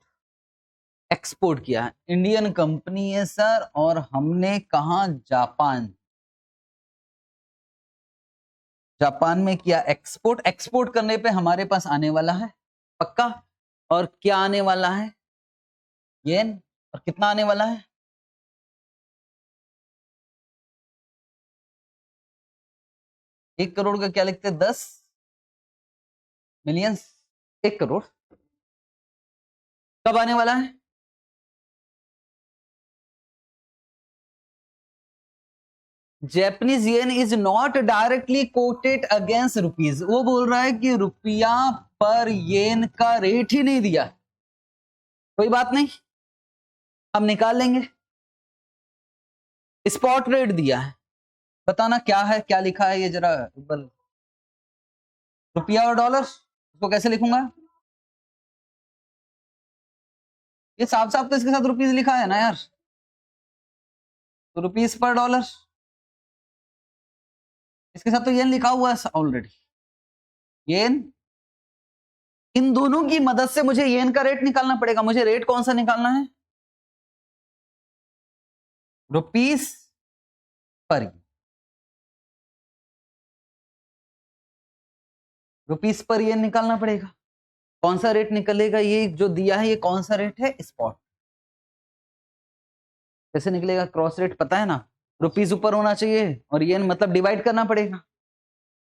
एक्सपोर्ट किया है। इंडियन कंपनी है सर, और हमने कहा जापान। जापान में किया एक्सपोर्ट। एक्सपोर्ट करने पे हमारे पास आने वाला है पक्का, और क्या आने वाला है? येन। और कितना आने वाला है? 1 करोड़ का क्या लिखते हैं? 10 मिलियन। 1 करोड़ कब आने वाला है? Japanese yen is not directly coated against rupees. वो बोल रहा है कि रुपया पर येन का रेट ही नहीं दिया। कोई बात नहीं, हम निकाल लेंगे। स्पॉट रेट दिया है, बताना क्या है, क्या लिखा है ये जरा। रुपया और डॉलर, इसको कैसे लिखूंगा? ये साफ साफ तो इसके साथ रुपीज लिखा है ना यार, तो रुपीज पर डॉलर। इसके साथ तो येन लिखा हुआ है ऑलरेडी। येन, इन दोनों की मदद से मुझे येन का रेट निकालना पड़ेगा। मुझे रेट कौन सा निकालना है? रुपीस पर येन। रुपीस पर येन निकालना पड़ेगा। कौन सा रेट निकलेगा? ये जो दिया है ये कौन सा रेट है? स्पॉट। कैसे निकलेगा? क्रॉस रेट पता है ना, रुपीस ऊपर होना चाहिए और येन मतलब डिवाइड करना पड़ेगा।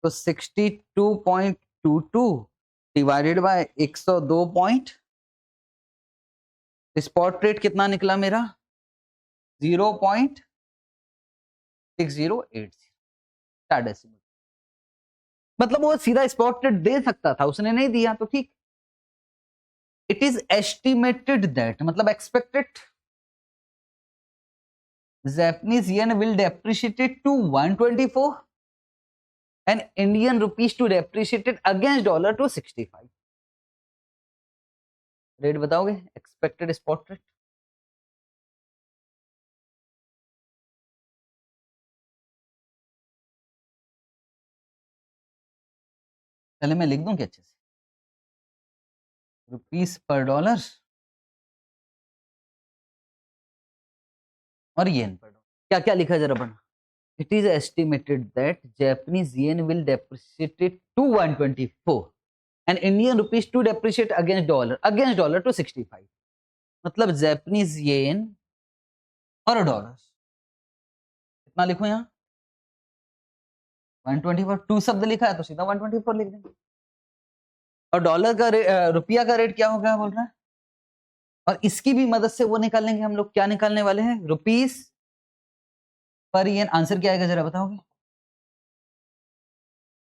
तो 62.22 divided by 102 point. Spot rate कितना निकला मेरा? 0.6080। मतलब वो सीधा स्पॉट रेट दे सकता था, उसने नहीं दिया तो ठीक। इट इज एस्टिमेटेड दैट, मतलब expected Japanese yen will depreciate to 124 and Indian rupees to depreciate against dollar to 65। Rate बताओगे? Expected spot rate. पहले मैं लिख दूं क्या अच्छे से? रुपीस पर डॉलर और येन पर डॉलर। क्या क्या लिखा जरा बना। It is estimated that Japanese yen will depreciate to 124 and Indian rupees to depreciate against dollar to 65। मतलब Japanese yen और डॉलर कितना लिखूं यहाँ? 124। 2 शब्द लिखा है तो सीधा 124 लिख देंगे। और डॉलर का रुपया का रेट क्या होगा बोल रहा है? और इसकी भी मदद से वो निकालेंगे हम लोग। क्या निकालने वाले हैं? रुपीस पर येन, आंसर क्या आएगा जरा बताओगे?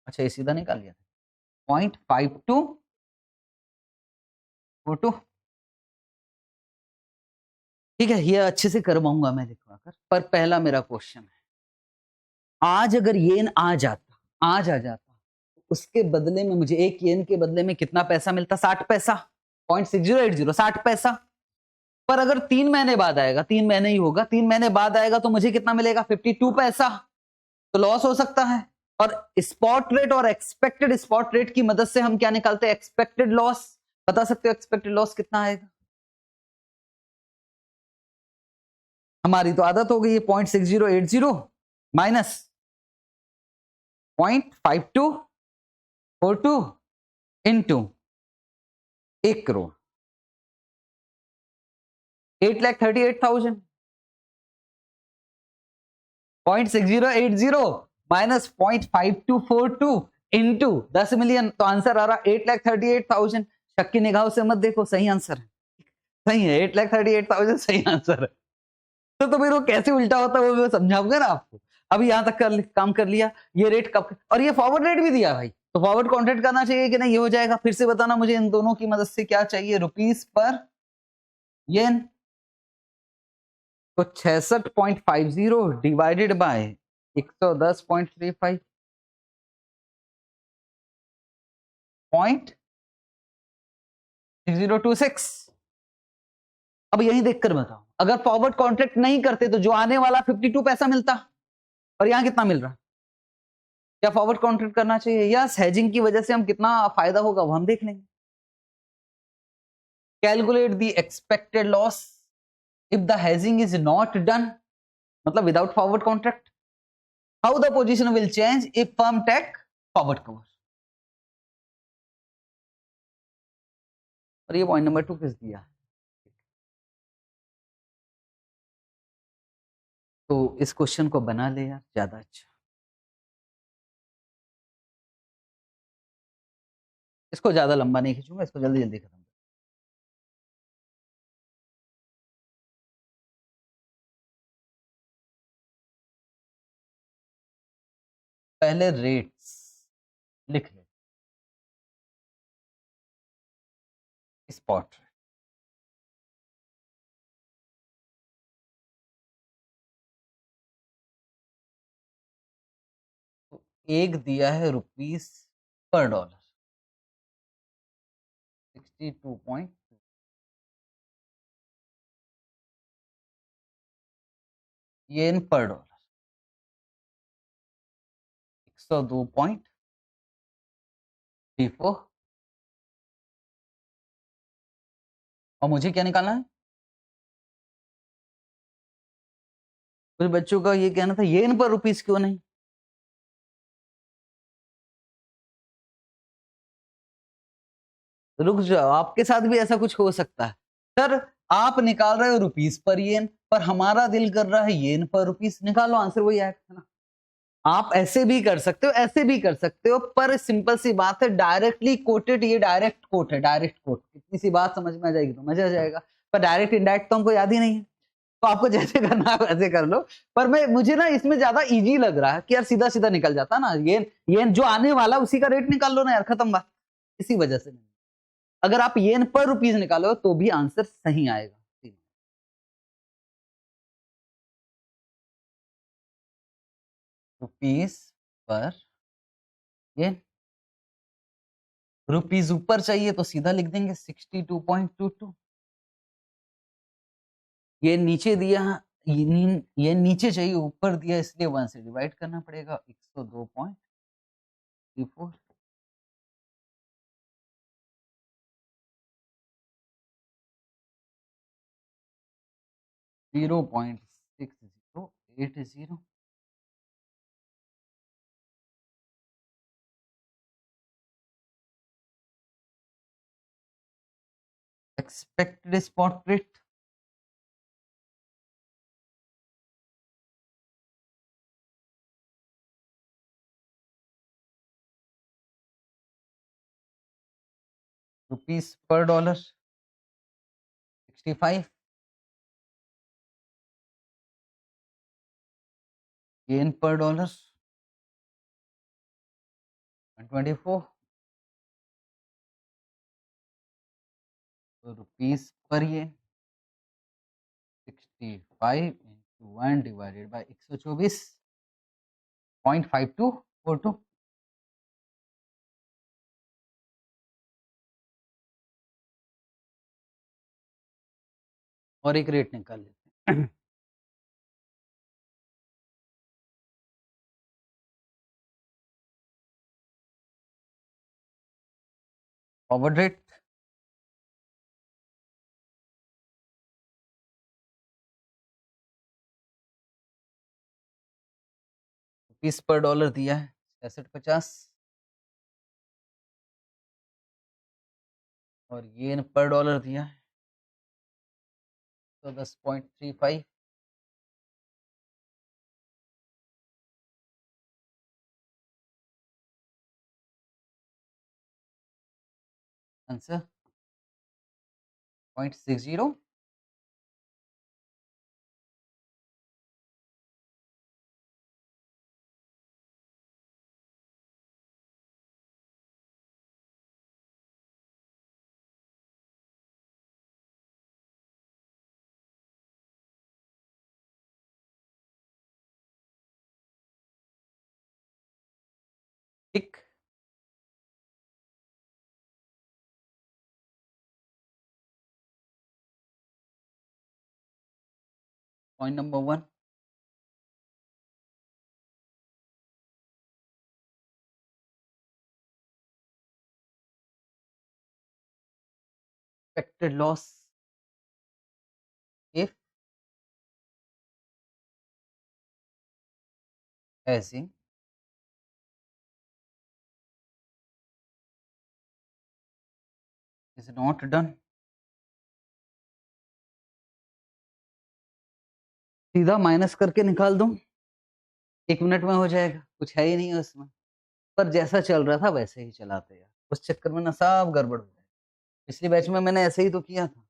अच्छा ये सीधा निकाल लिया, 0.5242। ठीक है, ये अच्छे से कर पाऊंगा मैं दिखवाकर, पर पहला मेरा क्वेश्चन है, आज अगर येन आज आ जाता, उसके बदले में मुझे एक येन के बदले में कितना पैसा मिलता? 60 पैसा, 0.6080, 60 पैसा। पर अगर 3 महीने बाद आएगा, 3 महीने ही होगा, 3 महीने बाद आएगा तो मुझे कितना मिलेगा? 52 पैसा। तो लॉस हो सकता है। और स्पॉट रेट और एक्सपेक्टेड स्पॉट रेट की मदद से हम क्या निकालते हैं? Expected loss. बता सकते हो एक्सपेक्टेड लॉस कितना आएगा? हमारी तो आदत हो गई है 0.6080 minus 0.5242 into 1 crore, 8,38,000। 0.6080 minus 0.5242 into 10 million, तो आंसर आ रहा 8,38,000। शक की निगाहों से मत देखो, सही आंसर है, सही है, 8,38,000 सही आंसर है। तो फिर वो कैसे उल्टा होता है वो मैं समझाऊंगा ना आपको। अभी यहां तक काम कर लिया, ये रेट कब, और ये फॉरवर्ड रेट भी दिया भाई, तो फॉरवर्ड कॉन्ट्रैक्ट करना चाहिए कि नहीं? ये हो जाएगा। फिर से बताना मुझे इन दोनों की मदद से क्या चाहिए? रुपीस पर येन। तो 66.50 डिवाइडेड बाय 110.35 0.026। अब यही देखकर बताओ, अगर फॉरवर्ड कॉन्ट्रैक्ट नहीं करते तो जो आने वाला 52 पैसा मिलता, और यहां कितना मिल रहा? क्या फॉरवर्ड कॉन्ट्रैक्ट करना चाहिए? यस, हेजिंग की वजह से हम कितना फायदा होगा वो हम देख लेंगे। Calculate the expected loss if the hedging is not done, मतलब without forward contract. How the position will change if firm take forward cover. और ये पॉइंट नंबर 2 किस दिया? तो इस क्वेश्चन को बना ले यार, ज्यादा अच्छा। इसको ज्यादा लंबा नहीं खींचूंगा, इसको जल्दी जल्दी खत्म। पहले रेट्स लिख ले, स्पॉट। तो एक दिया है रुपीस पर डॉलर 62. येन पर डॉलर 102.34। और मुझे क्या निकालना है? कुछ बच्चों का ये कहना था येन पर रुपीस क्यों नहीं? रुक जाओ, आपके साथ भी ऐसा कुछ हो सकता है। सर आप निकाल रहे हो रुपीस पर येन, पर हमारा दिल कर रहा है येन पर रुपीस। निकालो, आंसर वही आएगा ना। आप ऐसे भी कर सकते हो, ऐसे भी कर सकते हो, पर सिंपल सी बात है, डायरेक्टली कोटेड, ये डायरेक्ट कोट है, डायरेक्ट कोट। इतनी सी बात समझ में आ जाएगी तो मजा आ जाएगा, पर डायरेक्ट इनडायरेक्ट तो हमको याद ही नहीं है। तो आपको जैसे करना है वैसे कर लो। पर मैं मुझे ना इसमें ज्यादा इजी लग रहा है कि यार सीधा सीधा निकल जाता ना, ये जो आने वाला उसी का रेट निकाल लो ना यार, खत्म बात। इसी वजह से अगर आप येन पर रुपीस निकालो तो भी आंसर सही आएगा। रुपीस पर येन, रुपीस ऊपर चाहिए तो सीधा लिख देंगे 62.22। ये नीचे दिया, ये नीचे चाहिए, ऊपर दिया, इसलिए 1 से डिवाइड करना पड़ेगा। 102.34 0.6080। एक्सपेक्टेड स्पॉट रेट रुपीस पर डॉलर 65। गेन पर डॉलर 124, तो रुपीस पर ये 65 इंटू 1 डिवाइडेड बाई 124.5242। और एक रेट निकाल लेते हैं। फॉरवर्ड रेट रुपीस पर डॉलर दिया है 6650, और येन पर डॉलर दिया है तो 10.35। आंसर 0.60। ठीक, point number 1, expected loss if hedging is not done। सीधा माइनस करके निकाल दूं, 1 मिनट में हो जाएगा, कुछ है ही नहीं है उसमें। पर जैसा चल रहा था वैसे ही चलाते यार, उस चक्कर में ना सब गड़बड़ हो जाए। पिछली बैच में मैंने ऐसे ही तो किया था,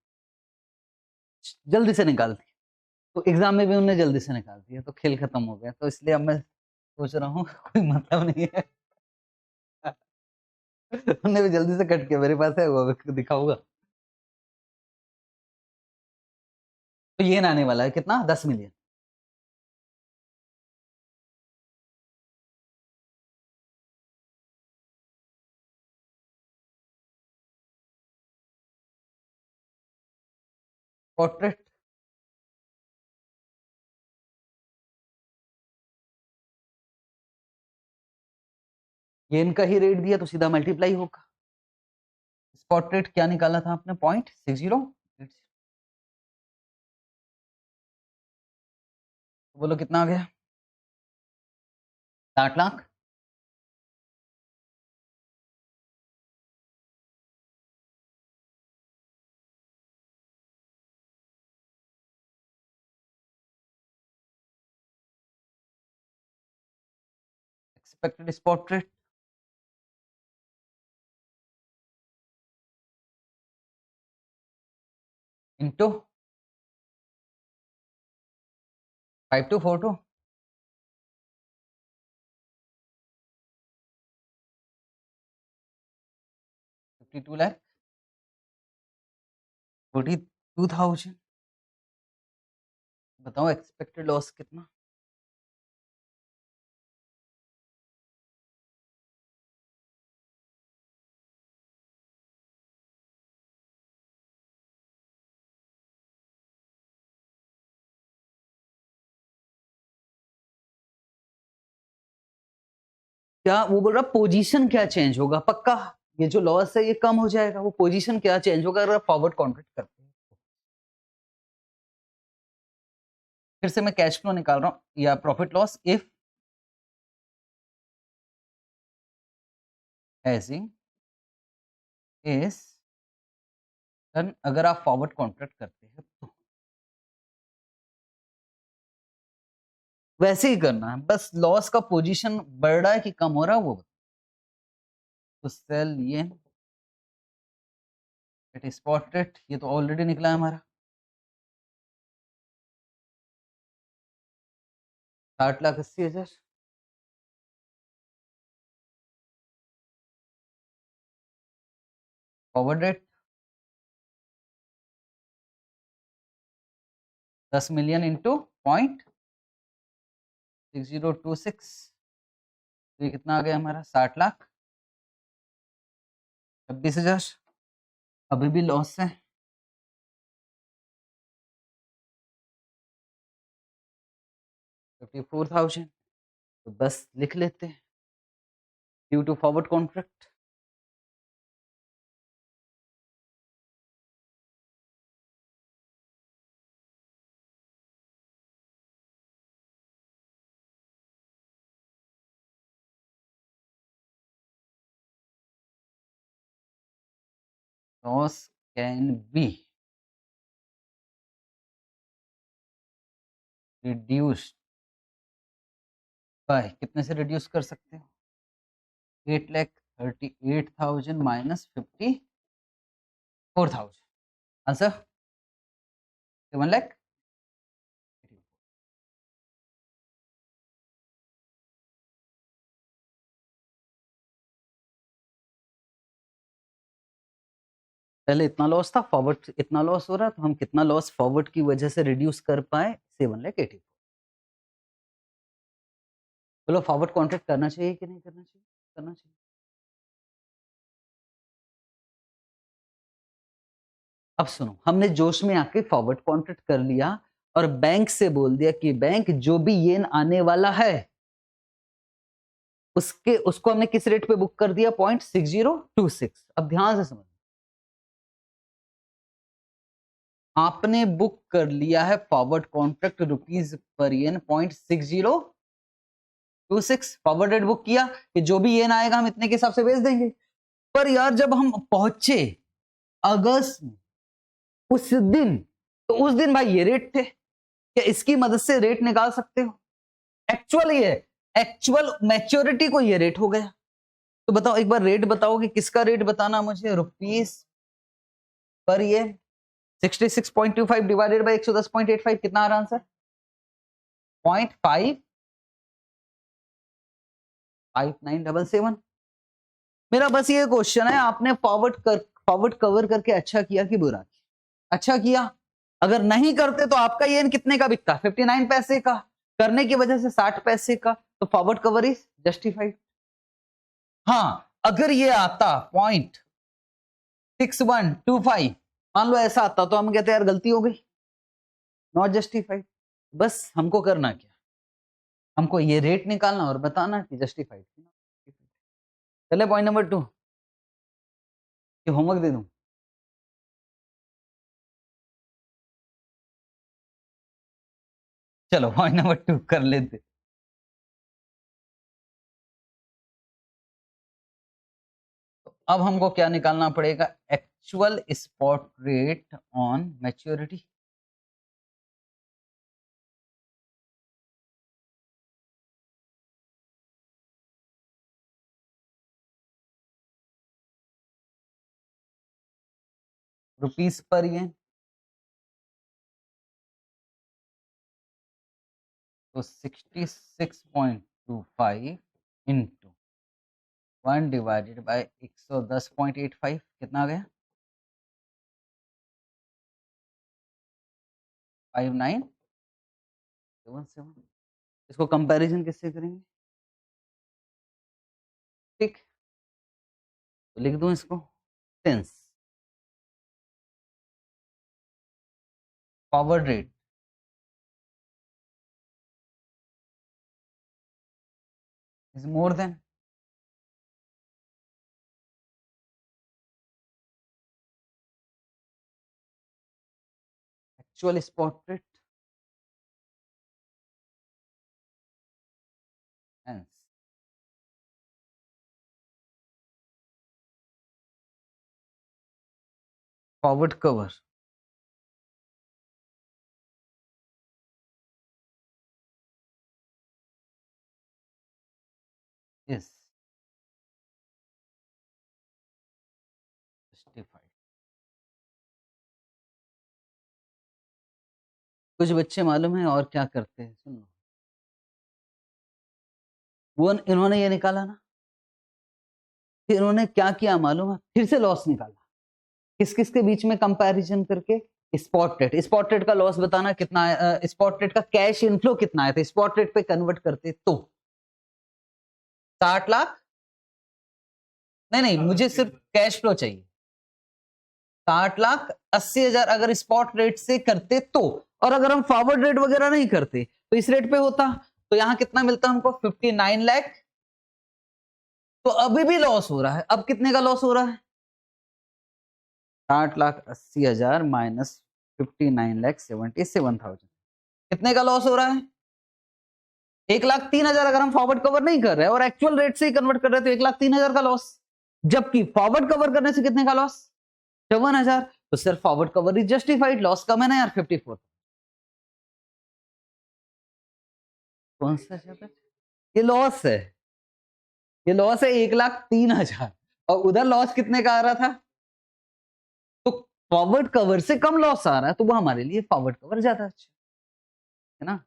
जल्दी से निकाल दिया, तो एग्जाम में भी उन्होंने जल्दी से निकाल दिया, तो खेल खत्म हो गया। तो इसलिए अब मैं सोच रहा हूँ कोई मतलब नहीं है। उन्होंने भी जल्दी से कट किया, मेरे पास है वो दिखाऊंगा। तो ये ना आने वाला है कितना, 10 मिलियन। पोर्ट्रेट ये इनका ही रेट दिया तो सीधा मल्टीप्लाई होगा। स्पॉट रेट क्या निकाला था आपने, 0.60। बोलो कितना आ गया, 60 lakh. Expected spot rate into 5242, 52 lakh, 42,000। बताओ एक्सपेक्टेड लॉस कितना। क्या वो बोल रहा पोजीशन क्या चेंज होगा, पक्का ये जो लॉस है ये कम हो जाएगा। वो पोजीशन क्या चेंज होगा अगर फॉरवर्ड कॉन्ट्रैक्ट करते हैं। फिर से मैं कैश फ्लो निकाल रहा हूं, या profit loss if hedging is done. अगर आप फॉरवर्ड कॉन्ट्रैक्ट करते हैं तो वैसे ही करना है, बस लॉस का पोजीशन बढ़ रहा है कि कम हो रहा है वो बताओ। तो सेल ये एट स्पॉट रेट, ये तो ऑलरेडी निकला है हमारा। 60,80,000। फॉरवर्ड रेट 10 मिलियन इंटू 0.6026, तो ये कितना आ गया हमारा 60,26,000। अभी भी लॉस है, 54,000, तो बस लिख लेते हैं due to forward contract. Loss can be reduced by, कितने से रिड्यूस कर सकते हो? 8,38,000 माइनस 54,000, आंसर 7 लाख। पहले इतना लॉस था, फॉरवर्ड इतना लॉस हो रहा, तो हम कितना लॉस फॉरवर्ड की वजह से रिड्यूस कर पाए? 7,84,000। बोलो फॉरवर्ड कॉन्ट्रैक्ट करना चाहिए कि नहीं करना चाहिए? करना चाहिए। अब सुनो, हमने जोश में आके फॉरवर्ड कॉन्ट्रैक्ट कर लिया और बैंक से बोल दिया कि बैंक जो भी येन आने वाला है उसको हमने किस रेट पे बुक कर दिया? 0.6026। अब ध्यान से समझ, आपने बुक कर लिया है फॉरवर्ड कॉन्ट्रैक्ट रुपीज पर येन 0.6026, फॉरवर्ड रेट बुक किया कि जो भी येन आएगा हम इतने के हिसाब से बेच देंगे। पर यार जब हम पहुंचे अगस्त में, उस दिन, तो उस दिन भाई ये रेट थे, क्या इसकी मदद से रेट निकाल सकते हो? एक्चुअल ये एक्चुअल मैच्योरिटी को ये रेट हो गया। तो बताओ एक बार रेट बताओ कि किसका रेट बताना मुझे, रुपीस पर ये 66.25 डिवाइडेड बाई 110.85, कितना आ रहा आंसर? 0.5977। मेरा बस ये क्वेश्चन है, आपने फॉरवर्ड कवर करके अच्छा किया कि बुरा किया? अच्छा किया। अगर नहीं करते तो आपका येन कितने का बिकता? 59 पैसे का, करने की वजह से 60 पैसे का, तो फॉरवर्ड कवर इज जस्टिफाइड। हाँ, अगर ये आता 0.6125, मान लो ऐसा आता, तो हम कहते यार गलती हो गई, नॉट जस्टिफाइड। बस हमको करना क्या, हमको ये रेट निकालना और बताना कि जस्टिफाइड। चले पॉइंट नंबर 2, ये होमवर्क दे दूं? चलो पॉइंट नंबर 2 कर लेते। तो अब हमको क्या निकालना पड़ेगा? Actual spot rate on maturity. Rupees पर ये, तो 66.25 इंटू 1 डिवाइडेड बाय 110.85, कितना आ गया? 5977। इसको कंपैरिजन किससे करेंगे? ठीक, तो लिख दूं इसको, since forward rate is more than actual spot rate, hence forward cover is justified. कुछ बच्चे मालूम है और क्या करते हैं, सुन लो, वो इन्होंने ये निकाला ना, फिर इन्होंने क्या किया मालूम है, फिर से लॉस निकाला। किस किस के बीच में कंपैरिजन करके, स्पॉट रेट का लॉस बताना कितना है, स्पॉट रेट का कैश इनफ्लो कितना आया था, स्पॉट रेट पे कन्वर्ट करते तो 60 लाख, नहीं मुझे सिर्फ कैश फ्लो चाहिए, 60,80,000 अगर स्पॉट रेट से करते तो, और अगर हम फॉरवर्ड रेट वगैरह नहीं करते तो इस रेट पे होता, तो यहां कितना मिलता हमको 59 लाख। तो अभी भी लॉस हो रहा है, अब कितने का लॉस हो रहा है, 60,80,000 माइनस 59,77,000, कितने का लॉस हो रहा है, 1,03,000। अगर हम फॉरवर्ड कवर नहीं कर रहे और एक्चुअल रेट से ही कन्वर्ट कर रहे हैं तो 1,03,000 का लॉस, जबकि फॉरवर्ड कवर करने से कितने का लॉस, 54,000। तो सिर्फ forward cover is justified, loss कम है ना यार 54। कौन सा शब्द, ये लॉस है, ये लॉस है 1,03,000, और उधर लॉस कितने का आ रहा था, तो फॉरवर्ड कवर से कम लॉस आ रहा है, तो वो हमारे लिए फॉरवर्ड कवर ज्यादा अच्छा है ना।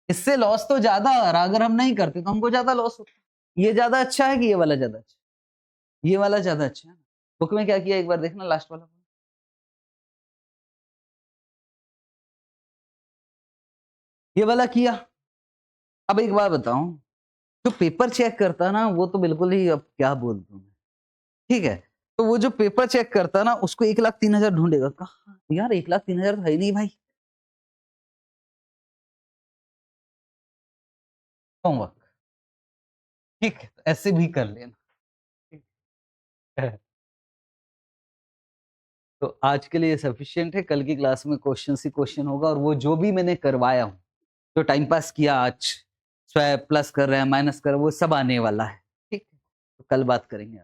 इससे लॉस तो ज्यादा आ रहा, अगर हम नहीं करते तो हमको ज्यादा लॉस होता। ये ज्यादा अच्छा है कि ये वाला ज्यादा अच्छा, ये वाला ज्यादा अच्छा है। बुक में क्या किया एक बार देखना, लास्ट वाला, ये वाला किया। अब एक बार बताऊं, जो पेपर चेक करता ना वो तो बिल्कुल ही, अब क्या बोल दूं मैं, ठीक है। तो वो जो पेपर चेक करता ना उसको 1,03,000 ढूंढेगा, कहा यार 1,03,000 तो है ही नहीं भाई, होमवर्क, ठीक है, तो ऐसे भी कर लेना, ठीक है। तो आज के लिए सफिशियंट है, कल की क्लास में क्वेश्चन ही क्वेश्चन होगा, और वो जो भी मैंने करवाया हूँ, जो टाइम पास किया आज, स्वैप प्लस कर रहे हैं माइनस कर रहे हैं, वो सब आने वाला है, ठीक है। तो कल बात करेंगे।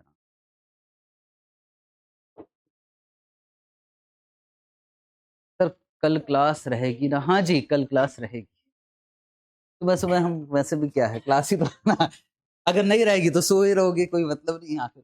सर कल क्लास रहेगी ना, हाँ जी कल क्लास रहेगी, सुबह सुबह हम वैसे भी क्या है क्लास ही तो ना, अगर नहीं रहेगी तो सोए रहोगे, कोई मतलब नहीं यहाँ पे।